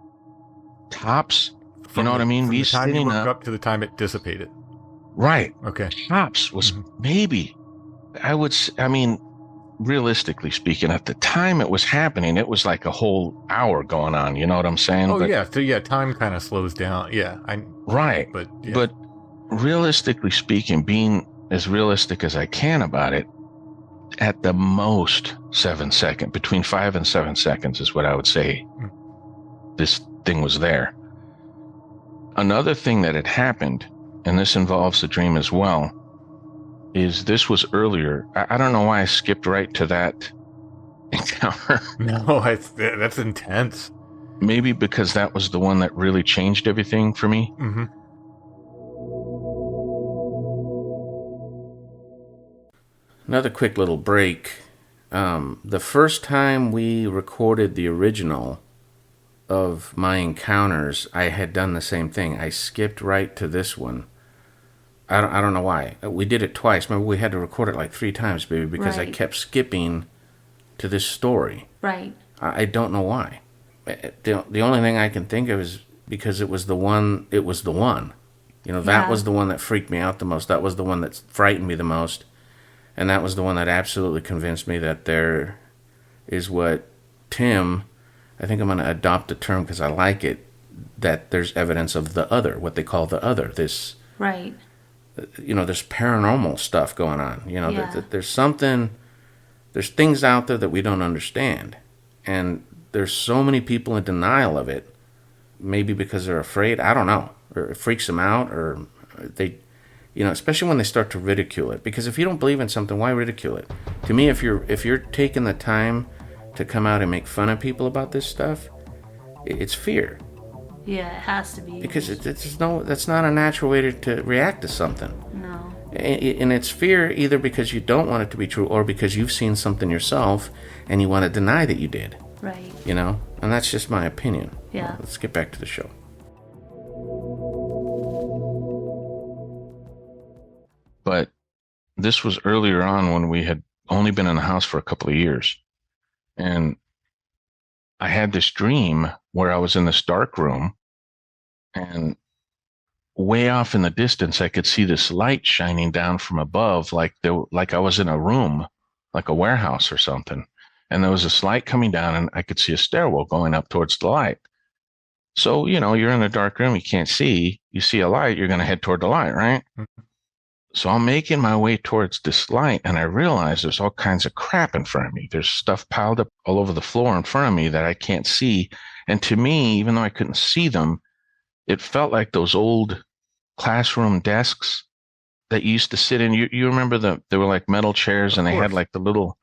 tops. You know what I mean? From Me the time you sitting woke up to the time it dissipated. Right. Okay. Tops was maybe. Realistically speaking, at the time it was happening, it was like a whole hour going on. You know what I'm saying? Oh, yeah. So, yeah, time kind of slows down. Yeah. Right. But, yeah. But realistically speaking, being as realistic as I can about it, at the most 7 seconds, between 5 and 7 seconds is what I would say this thing was there. Another thing that had happened, and this involves the dream as well, is this was earlier. I don't know why I skipped right to that encounter. No, that's intense. Maybe because that was the one that really changed everything for me. Mm-hmm. Another quick little break. The first time we recorded the original of my encounters, I had done the same thing. I skipped right to this one. I don't know why. We did it twice. Remember, we had to record it like 3 times, baby, because I kept skipping to this story. Right. I don't know why. The only thing I can think of is because it was the one. That was the one that freaked me out the most. That was the one that frightened me the most. And that was the one that absolutely convinced me that there is what Tim, I think I'm going to adopt the term because I like it, that there's evidence of the other, what they call the other. This, Right. There's paranormal stuff going on. There's something, there's things out there that we don't understand. And there's so many people in denial of it, maybe because they're afraid, I don't know, or it freaks them out, or they, especially when they start to ridicule it. Because if you don't believe in something, why ridicule it? To me, if you're taking the time to come out and make fun of people about this stuff, it's fear. Yeah, it has to be. Because that's not a natural way to react to something. No. And it's fear either because you don't want it to be true or because you've seen something yourself and you want to deny that you did. Right. You know? And that's just my opinion. Yeah. Well, let's get back to the show. But this was earlier on when we had only been in the house for a couple of years. And I had this dream where I was in this dark room, and way off in the distance, I could see this light shining down from above, like I was in a room, like a warehouse or something. And there was this light coming down, and I could see a stairwell going up towards the light. So, you know, you're in a dark room, you can't see. You see a light, you're going to head toward the light, right? Mm-hmm. So I'm making my way towards this light, and I realize there's all kinds of crap in front of me. There's stuff piled up all over the floor in front of me that I can't see. And to me, even though I couldn't see them, it felt like those old classroom desks that you used to sit in. You remember they were like metal chairs, and they had like the little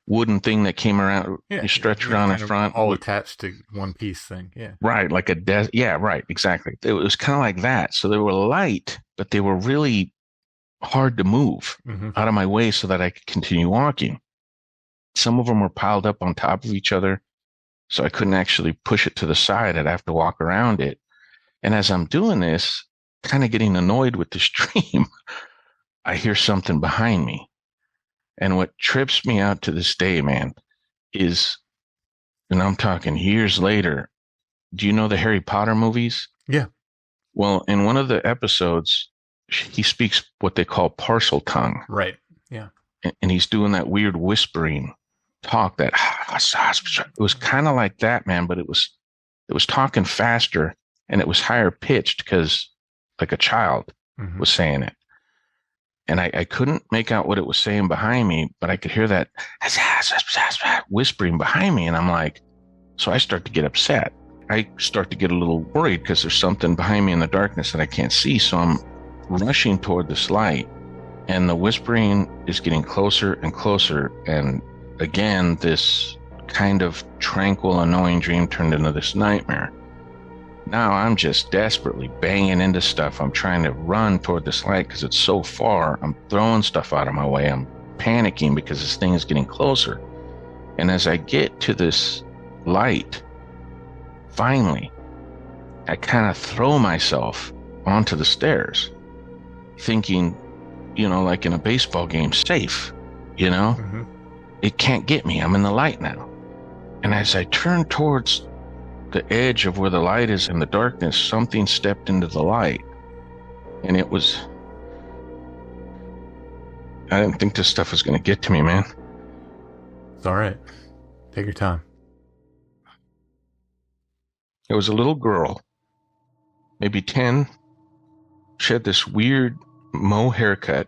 wooden thing that came around. You stretch it on in front. All attached to one piece thing. Yeah. Right. Like a desk. Yeah, right. Exactly. It was kind of like that. So they were light, but they were really hard to move out of my way so that I could continue walking. Some of them were piled up on top of each other, so I couldn't actually push it to the side. I'd have to walk around it. And as I'm doing this, kind of getting annoyed with this dream, I hear something behind me. And what trips me out to this day, man, is, and I'm talking years later, do you know the Harry Potter movies? Yeah. Well, in one of the episodes, he speaks what they call parcel tongue. Right. Yeah. And he's doing that weird whispering talk that it was kind of like that, man, but it was talking faster and it was higher pitched because like a child was saying it. And I couldn't make out what it was saying behind me, but I could hear that whispering behind me. And I'm like, so I start to get upset. I start to get a little worried because there's something behind me in the darkness that I can't see. So I'm rushing toward this light, and the whispering is getting closer and closer. And again, this kind of tranquil, annoying dream turned into this nightmare. Now I'm just desperately banging into stuff. I'm trying to run toward this light because it's so far. I'm throwing stuff out of my way. I'm panicking because this thing is getting closer. And as I get to this light, finally, I kind of throw myself onto the stairs, thinking, you know, like in a baseball game, safe, you know? It can't get me. I'm in the light now. And as I turn towards the edge of where the light is in the darkness, something stepped into the light. And it was... I didn't think this stuff was going to get to me, man. It's all right. Take your time. It was a little girl, maybe 10. She had this weird mow haircut,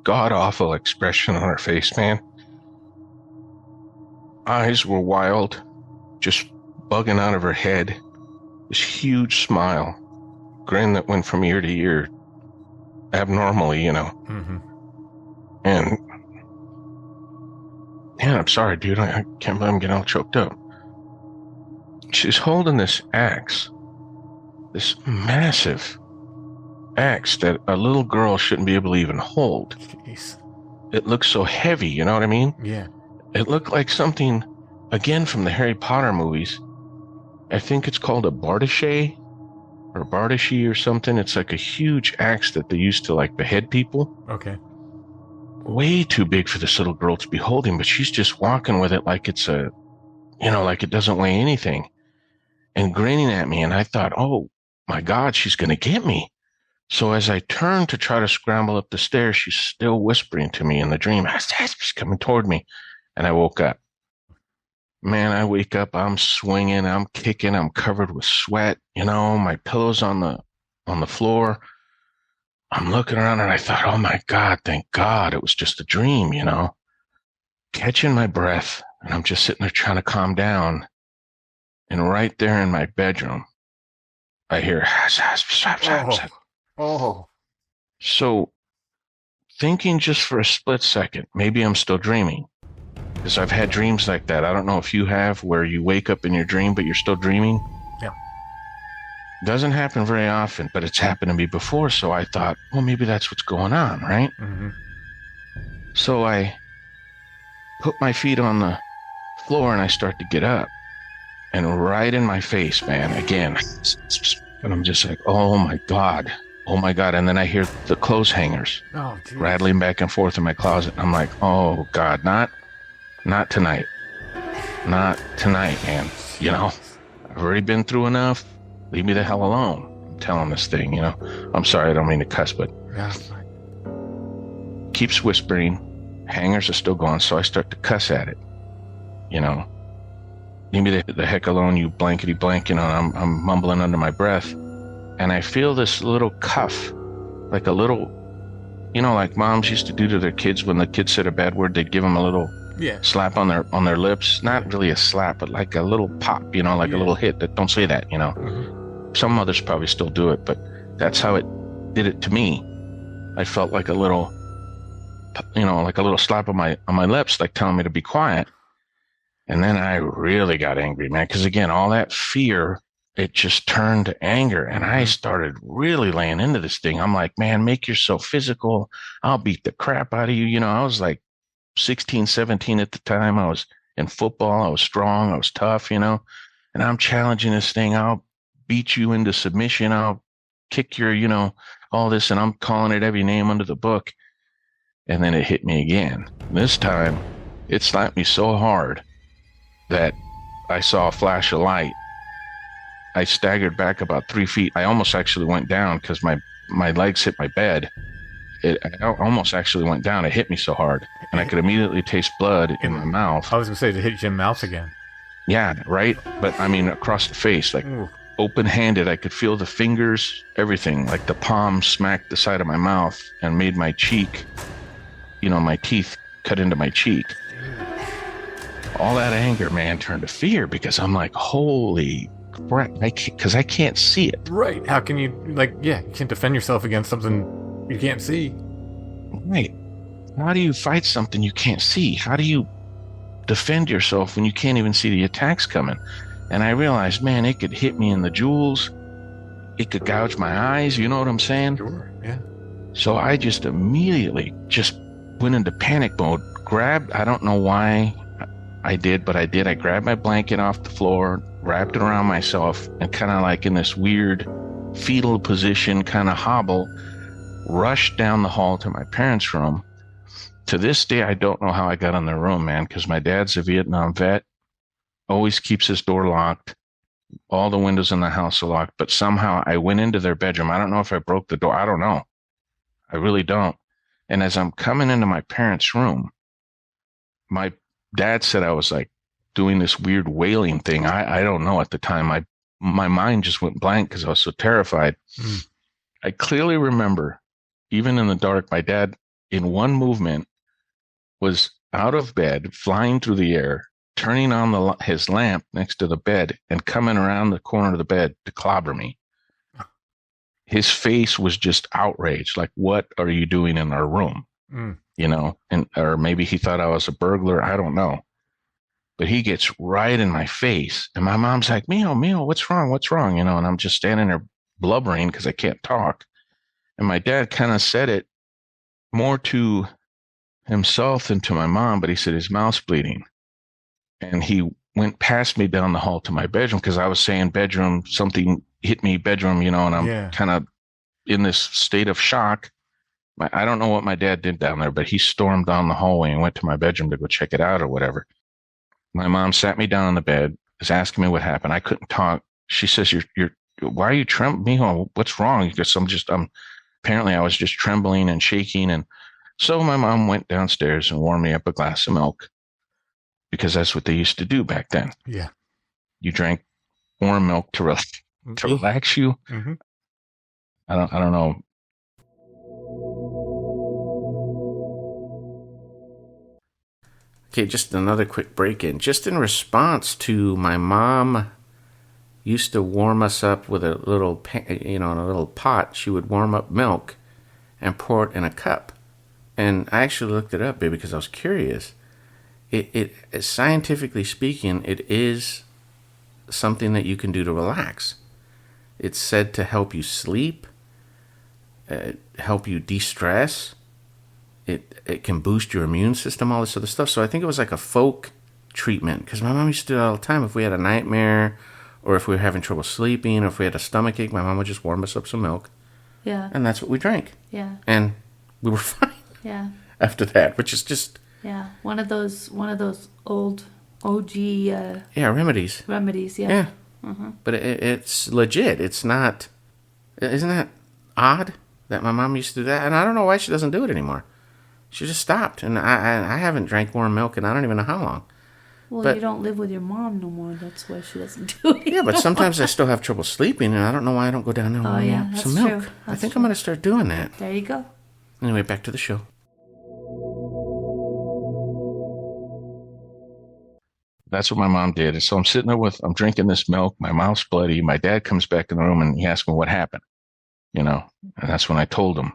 god-awful expression on her face, man. Eyes were wild, just bugging out of her head. This huge smile, grin that went from ear to ear, abnormally, you know. And, man, I'm sorry, dude. I can't believe I'm getting all choked up. She's holding this axe, this massive axe that a little girl shouldn't be able to even hold. Jeez. It looked so heavy, you know what I mean? Yeah. It looked like something, again, from the Harry Potter movies. I think it's called a bardache or bardache or something. It's like a huge axe that they used to like behead people. Okay. Way too big for this little girl to be holding, but she's just walking with it like it's a, you know, like it doesn't weigh anything, and grinning at me. And I thought, oh my God, she's going to get me. So as I turned to try to scramble up the stairs, she's still whispering to me in the dream. She's coming toward me. And I woke up. Man, I wake up, I'm swinging, I'm kicking, I'm covered with sweat, you know, my pillow's on the floor. I'm looking around and I thought, oh my God, thank God it was just a dream, you know. Catching my breath, and I'm just sitting there trying to calm down. And right there in my bedroom, I hear, Oh. So, thinking just for a split second, maybe I'm still dreaming. Because I've had dreams like that. I don't know if you have, where you wake up in your dream, but you're still dreaming. Yeah. Doesn't happen very often, but it's happened to me before. So I thought, well, maybe that's what's going on, right? Mm-hmm. So I put my feet on the floor and I start to get up. And right in my face, man, again. And I'm just like, oh my God. Oh my God. And then I hear the clothes hangers rattling back and forth in my closet. I'm like, oh God, not tonight. Not tonight, man. You know, I've already been through enough. Leave me the hell alone. I'm telling this thing, you know. I'm sorry, I don't mean to cuss, but Yeah. keeps whispering. Hangers are still going, so I start to cuss at it. You know, leave me the heck alone, you blankety blank. You know, I'm mumbling under my breath, and I feel this little cuff, like a little, you know, like moms used to do to their kids when the kids said a bad word, they'd give them a little slap on their lips. Not really a slap, but like a little pop. You know, like a little hit. That don't say that. You know. Mm-hmm. Some mothers probably still do it, but that's how it did it to me. I felt like a little, you know, like a little slap on my lips, like telling me to be quiet. And then I really got angry, man, because again, all that fear, it just turned to anger, and I started really laying into this thing. I'm like, man, make yourself physical. I'll beat the crap out of you. You know, I was like 16, 17 at the time. I was in football. I was strong. I was tough, you know, and I'm challenging this thing. I'll beat you into submission. I'll kick your, you know, all this. And I'm calling it every name under the book. And then it hit me again. This time it slapped me so hard that I saw a flash of light. I staggered back about 3 feet. I almost actually went down because my legs hit my bed. I almost actually went down. It hit me so hard. And I could immediately taste blood in my mouth. I was going to say, to hit your mouth again. Yeah, right? But I mean, across the face, like open-handed. I could feel the fingers, everything, like the palm smacked the side of my mouth and made my cheek, you know, my teeth cut into my cheek. All that anger, man, turned to fear because I'm like, holy crap, because I can't see it. Right. How can you, like, you can't defend yourself against something you can't see. Right. How do you fight something you can't see? How do you defend yourself when you can't even see the attacks coming? And I realized, man, it could hit me in the jewels. It could gouge my eyes. You know what I'm saying? Sure, yeah. So I just immediately just went into panic mode, grabbed, I don't know why I did, but I did. I grabbed my blanket off the floor, wrapped it around myself, and kind of like in this weird fetal position, kind of hobble, rushed down the hall to my parents' room. To this day, I don't know how I got in their room, man, because my dad's a Vietnam vet, always keeps his door locked. All the windows in the house are locked, but somehow I went into their bedroom. I don't know if I broke the door. I don't know. I really don't. And as I'm coming into my parents' room, my dad said I was like doing this weird wailing thing. I don't know at the time. My mind just went blank because I was so terrified. I clearly remember, even in the dark, my dad in one movement was out of bed, flying through the air, turning on his lamp next to the bed and coming around the corner of the bed to clobber me. His face was just outraged. Like, what are you doing in our room? You know, or maybe he thought I was a burglar. I don't know. But he gets right in my face. And my mom's like, Mio, what's wrong? What's wrong? You know, and I'm just standing there blubbering because I can't talk. And my dad kind of said it more to himself than to my mom, but he said his mouth's bleeding. And he went past me down the hall to my bedroom because I was saying bedroom, something hit me, bedroom, you know, and I'm kind of in this state of shock. I don't know what my dad did down there, but he stormed down the hallway and went to my bedroom to go check it out or whatever. My mom sat me down on the bed, was asking me what happened. I couldn't talk. She says, why are you trembling? Mijo, what's wrong? Because apparently I was just trembling and shaking. And so my mom went downstairs and warmed me up a glass of milk because that's what they used to do back then. Yeah. You drank warm milk to relax you. Mm-hmm. I don't know. Okay, just another quick break-in. Just in response to my mom used to warm us up with a little, in a little pot. She would warm up milk and pour it in a cup. And I actually looked it up, baby, because I was curious. It scientifically speaking, it is something that you can do to relax. It's said to help you sleep, help you de-stress. It can boost your immune system, all this other stuff. So I think it was like a folk treatment, because my mom used to do it all the time. If we had a nightmare, or if we were having trouble sleeping, or if we had a stomachache, my mom would just warm us up some milk. Yeah. And that's what we drank. Yeah. And we were fine. Yeah. After that, which is just... Yeah. One of those old OG remedies. remedies, yeah. Yeah. Mm-hmm. But it's legit. It's not... Isn't that odd that my mom used to do that? And I don't know why she doesn't do it anymore. She just stopped. And I haven't drank warm milk in I don't even know how long. Well, you don't live with your mom no more. That's why she doesn't do it. Yeah, but sometimes I still have trouble sleeping, and I don't know why I don't go down there and warm up some milk. I think I'm going to start doing that. There you go. Anyway, back to the show. That's what my mom did. So I'm sitting there I'm drinking this milk. My mouth's bloody. My dad comes back in the room and he asks me what happened, and that's when I told him.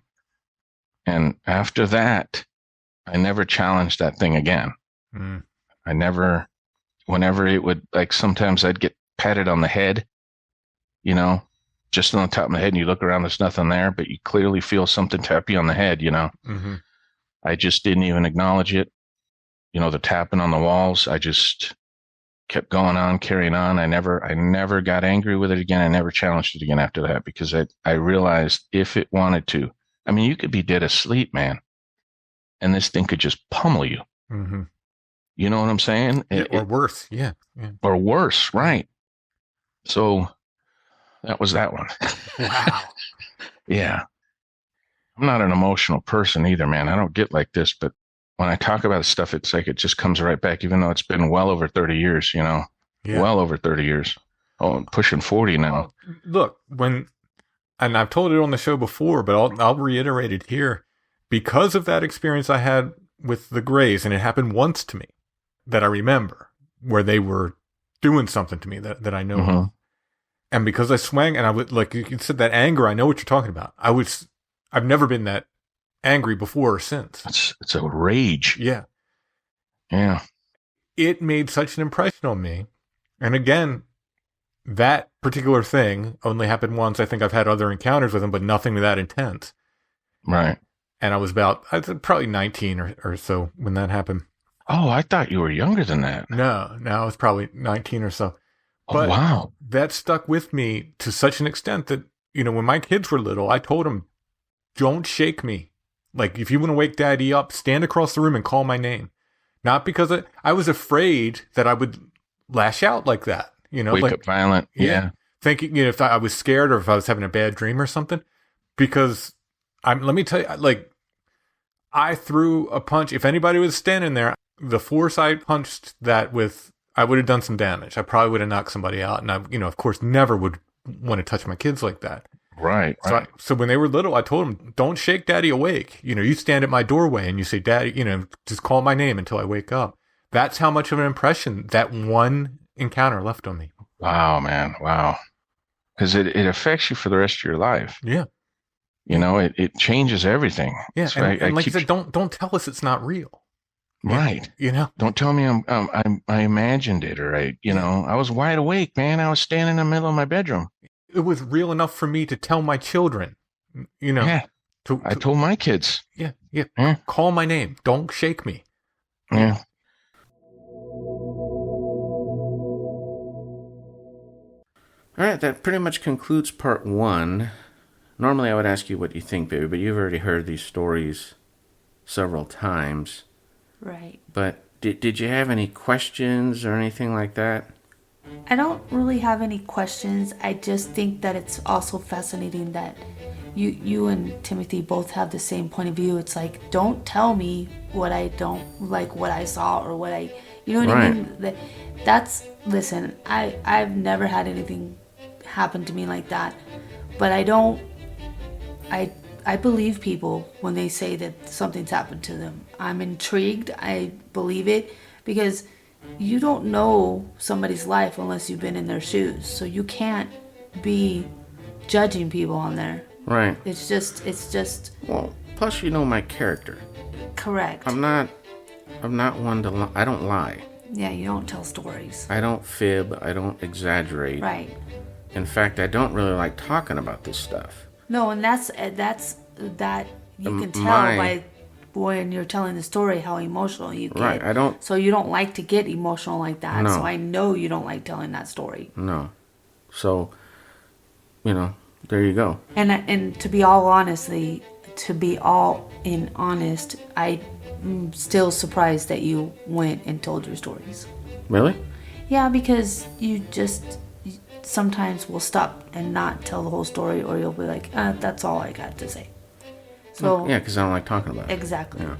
And after that, I never challenged that thing again. Mm. I never, whenever it would, like sometimes I'd get patted on the head, just on the top of my head, and you look around, there's nothing there, but you clearly feel something tap you on the head, Mm-hmm. I just didn't even acknowledge it. The tapping on the walls, I just kept going on, carrying on. I never got angry with it again. I never challenged it again after that, because I realized if it wanted to, I mean, you could be dead asleep, man, and this thing could just pummel you. Mm-hmm. You know what I'm saying? Or worse. Yeah. Or worse, right. So that was that one. Wow. Yeah. I'm not an emotional person either, man. I don't get like this, but when I talk about stuff, it's like it just comes right back, even though it's been well over 30 years, Yeah. Well over 30 years. Oh, I'm pushing 40 now. Look, and I've told it on the show before, but I'll reiterate it here. Because of that experience I had with the Greys, and it happened once to me, that I remember, where they were doing something to me that I know Mm-hmm. of. And because I swang, and I would, like you said, that anger, I know what you're talking about. I've never been that angry before or since. It's a rage. Yeah. Yeah. It made such an impression on me. And again, that particular thing only happened once. I think I've had other encounters with them, but nothing that intense. Right. And I was probably 19 or so when that happened. Oh, I thought you were younger than that. No, I was probably 19 or so. But wow. That stuck with me to such an extent that, when my kids were little, I told them, don't shake me. Like, if you want to wake daddy up, stand across the room and call my name. Not because I was afraid that I would lash out like that. Wake up violent. Yeah. Thinking, if I was scared or if I was having a bad dream or something. Because let me tell you, like, I threw a punch. If anybody was standing there, the force I punched that with, I would have done some damage. I probably would have knocked somebody out. And I, of course, never would want to touch my kids like that. Right. So when they were little, I told them, don't shake daddy awake. You stand at my doorway and you say, daddy, just call my name until I wake up. That's how much of an impression that one encounter left on me. Wow, man. Wow. Because it affects you for the rest of your life. Yeah. It changes everything. Yeah. So and like you said, don't tell us it's not real. Right. Don't tell me I imagined it, or I was wide awake, man. I was standing in the middle of my bedroom. It was real enough for me to tell my children, Yeah. I told my kids. Yeah. Yeah. Call my name. Don't shake me. Yeah. All right, that pretty much concludes part 1. Normally I would ask you what you think, baby, but you've already heard these stories several times. Right. But did you have any questions or anything like that? I don't really have any questions. I just think that it's also fascinating that you and Timothy both have the same point of view. It's like, don't tell me what I don't like, what I saw or what I, what I mean? Listen, I've never had anything happen to me like that, but I believe people when they say that something's happened to them. I'm intrigued. I believe it because you don't know somebody's life unless you've been in their shoes. So you can't be judging people on there. Right. It's just. Well, plus you know my character. Correct. I'm not one to lie. I don't lie. Yeah, you don't tell stories. I don't fib. I don't exaggerate. Right. In fact, I don't really like talking about this stuff. No, and that's that you can tell my- by when you're telling the story how emotional you get. Right, I don't- So you don't like to get emotional like that. No. So I know you don't like telling that story. No. So, there you go. And to be all honest, I'm still surprised that you went and told your stories. Really? Yeah, because you sometimes will stop and not tell the whole story, or you'll be like, that's all I got to say. So Yeah, because I don't like talking about it. exactly. Yeah.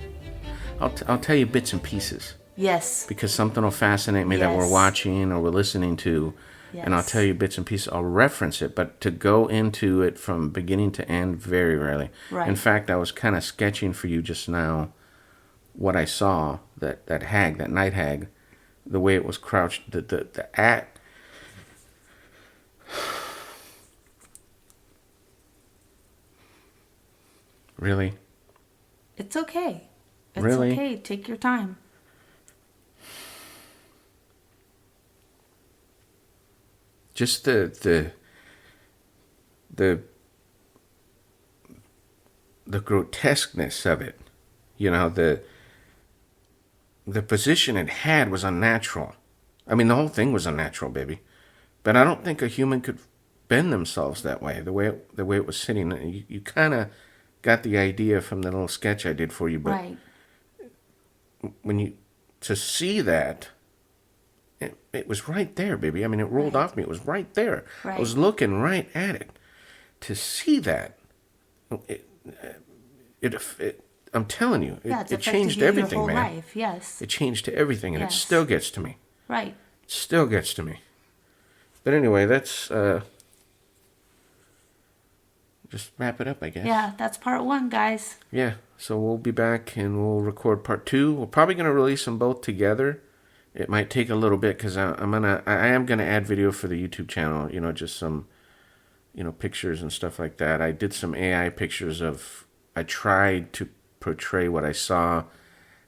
I'll tell you bits and pieces. Yes. Because something will fascinate me that we're Yes. watching or we're listening to. And I'll Yes. tell you bits and pieces. I'll reference it, but to go into it from beginning to end, very rarely. Right. In fact, I was kind of sketching for you just now what I saw, that hag, that night hag, the way it was crouched, the at. Really? It's okay. It's Really? okay. Take your time. Just the grotesqueness of it, the position it had was unnatural. I mean, the whole thing was unnatural, baby. But I don't think a human could bend themselves that way. The way it was sitting, you kind of got the idea from the little sketch I did for you. But Right. to see that. It was right there, baby. I mean, it rolled off me. It was right there. I was Right. looking right at it. To see that, I'm telling you, Yeah, it's it affected changed you everything, your whole man. life. Yes. It changed everything, and it Yes. still gets to me. Right. It still gets to me. But anyway, that's just wrap it up, I guess. Yeah, that's part 1, guys. Yeah. So we'll be back and we'll record part 2. We're probably gonna release them both together. It might take a little bit because I am gonna add video for the YouTube channel. Just some, pictures and stuff like that. I did some AI pictures I tried to portray what I saw.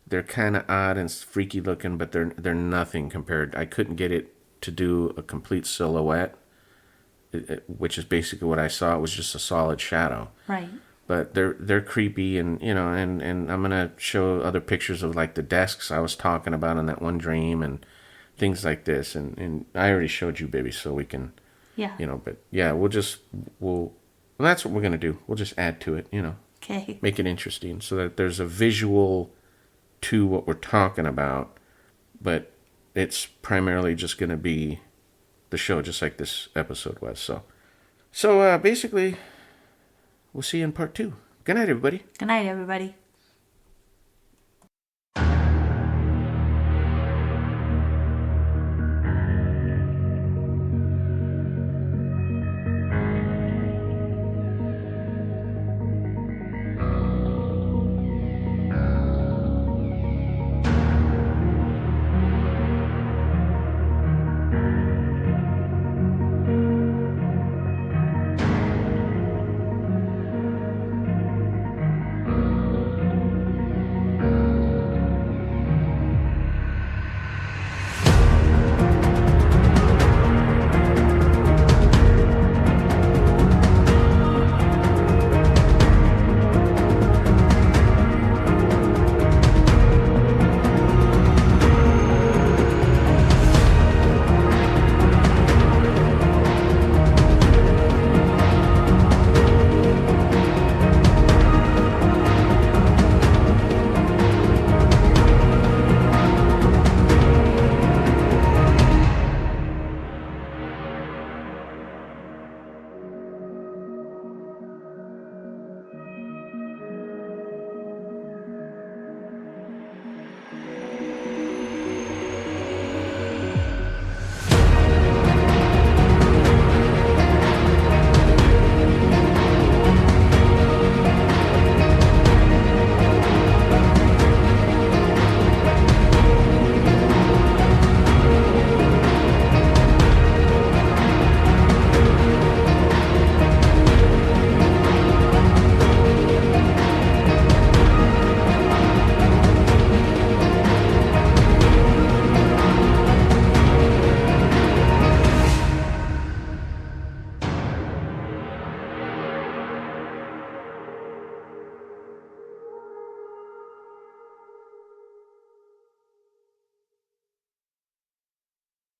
They're kind of odd and freaky looking, but they're nothing compared. I couldn't get it to do a complete silhouette, which is basically what I saw. It was just a solid shadow. Right. But they're creepy, and and I'm gonna show other pictures of like the desks I was talking about in that one dream and things like this. And I already showed you, baby, so we can, Yeah. But yeah, well, that's what we're gonna do. We'll just add to it, Okay. make it interesting so that there's a visual to what we're talking about, but it's primarily just gonna be the show, just like this episode was. So basically. We'll see you in part 2. Good night, everybody. Good night, everybody.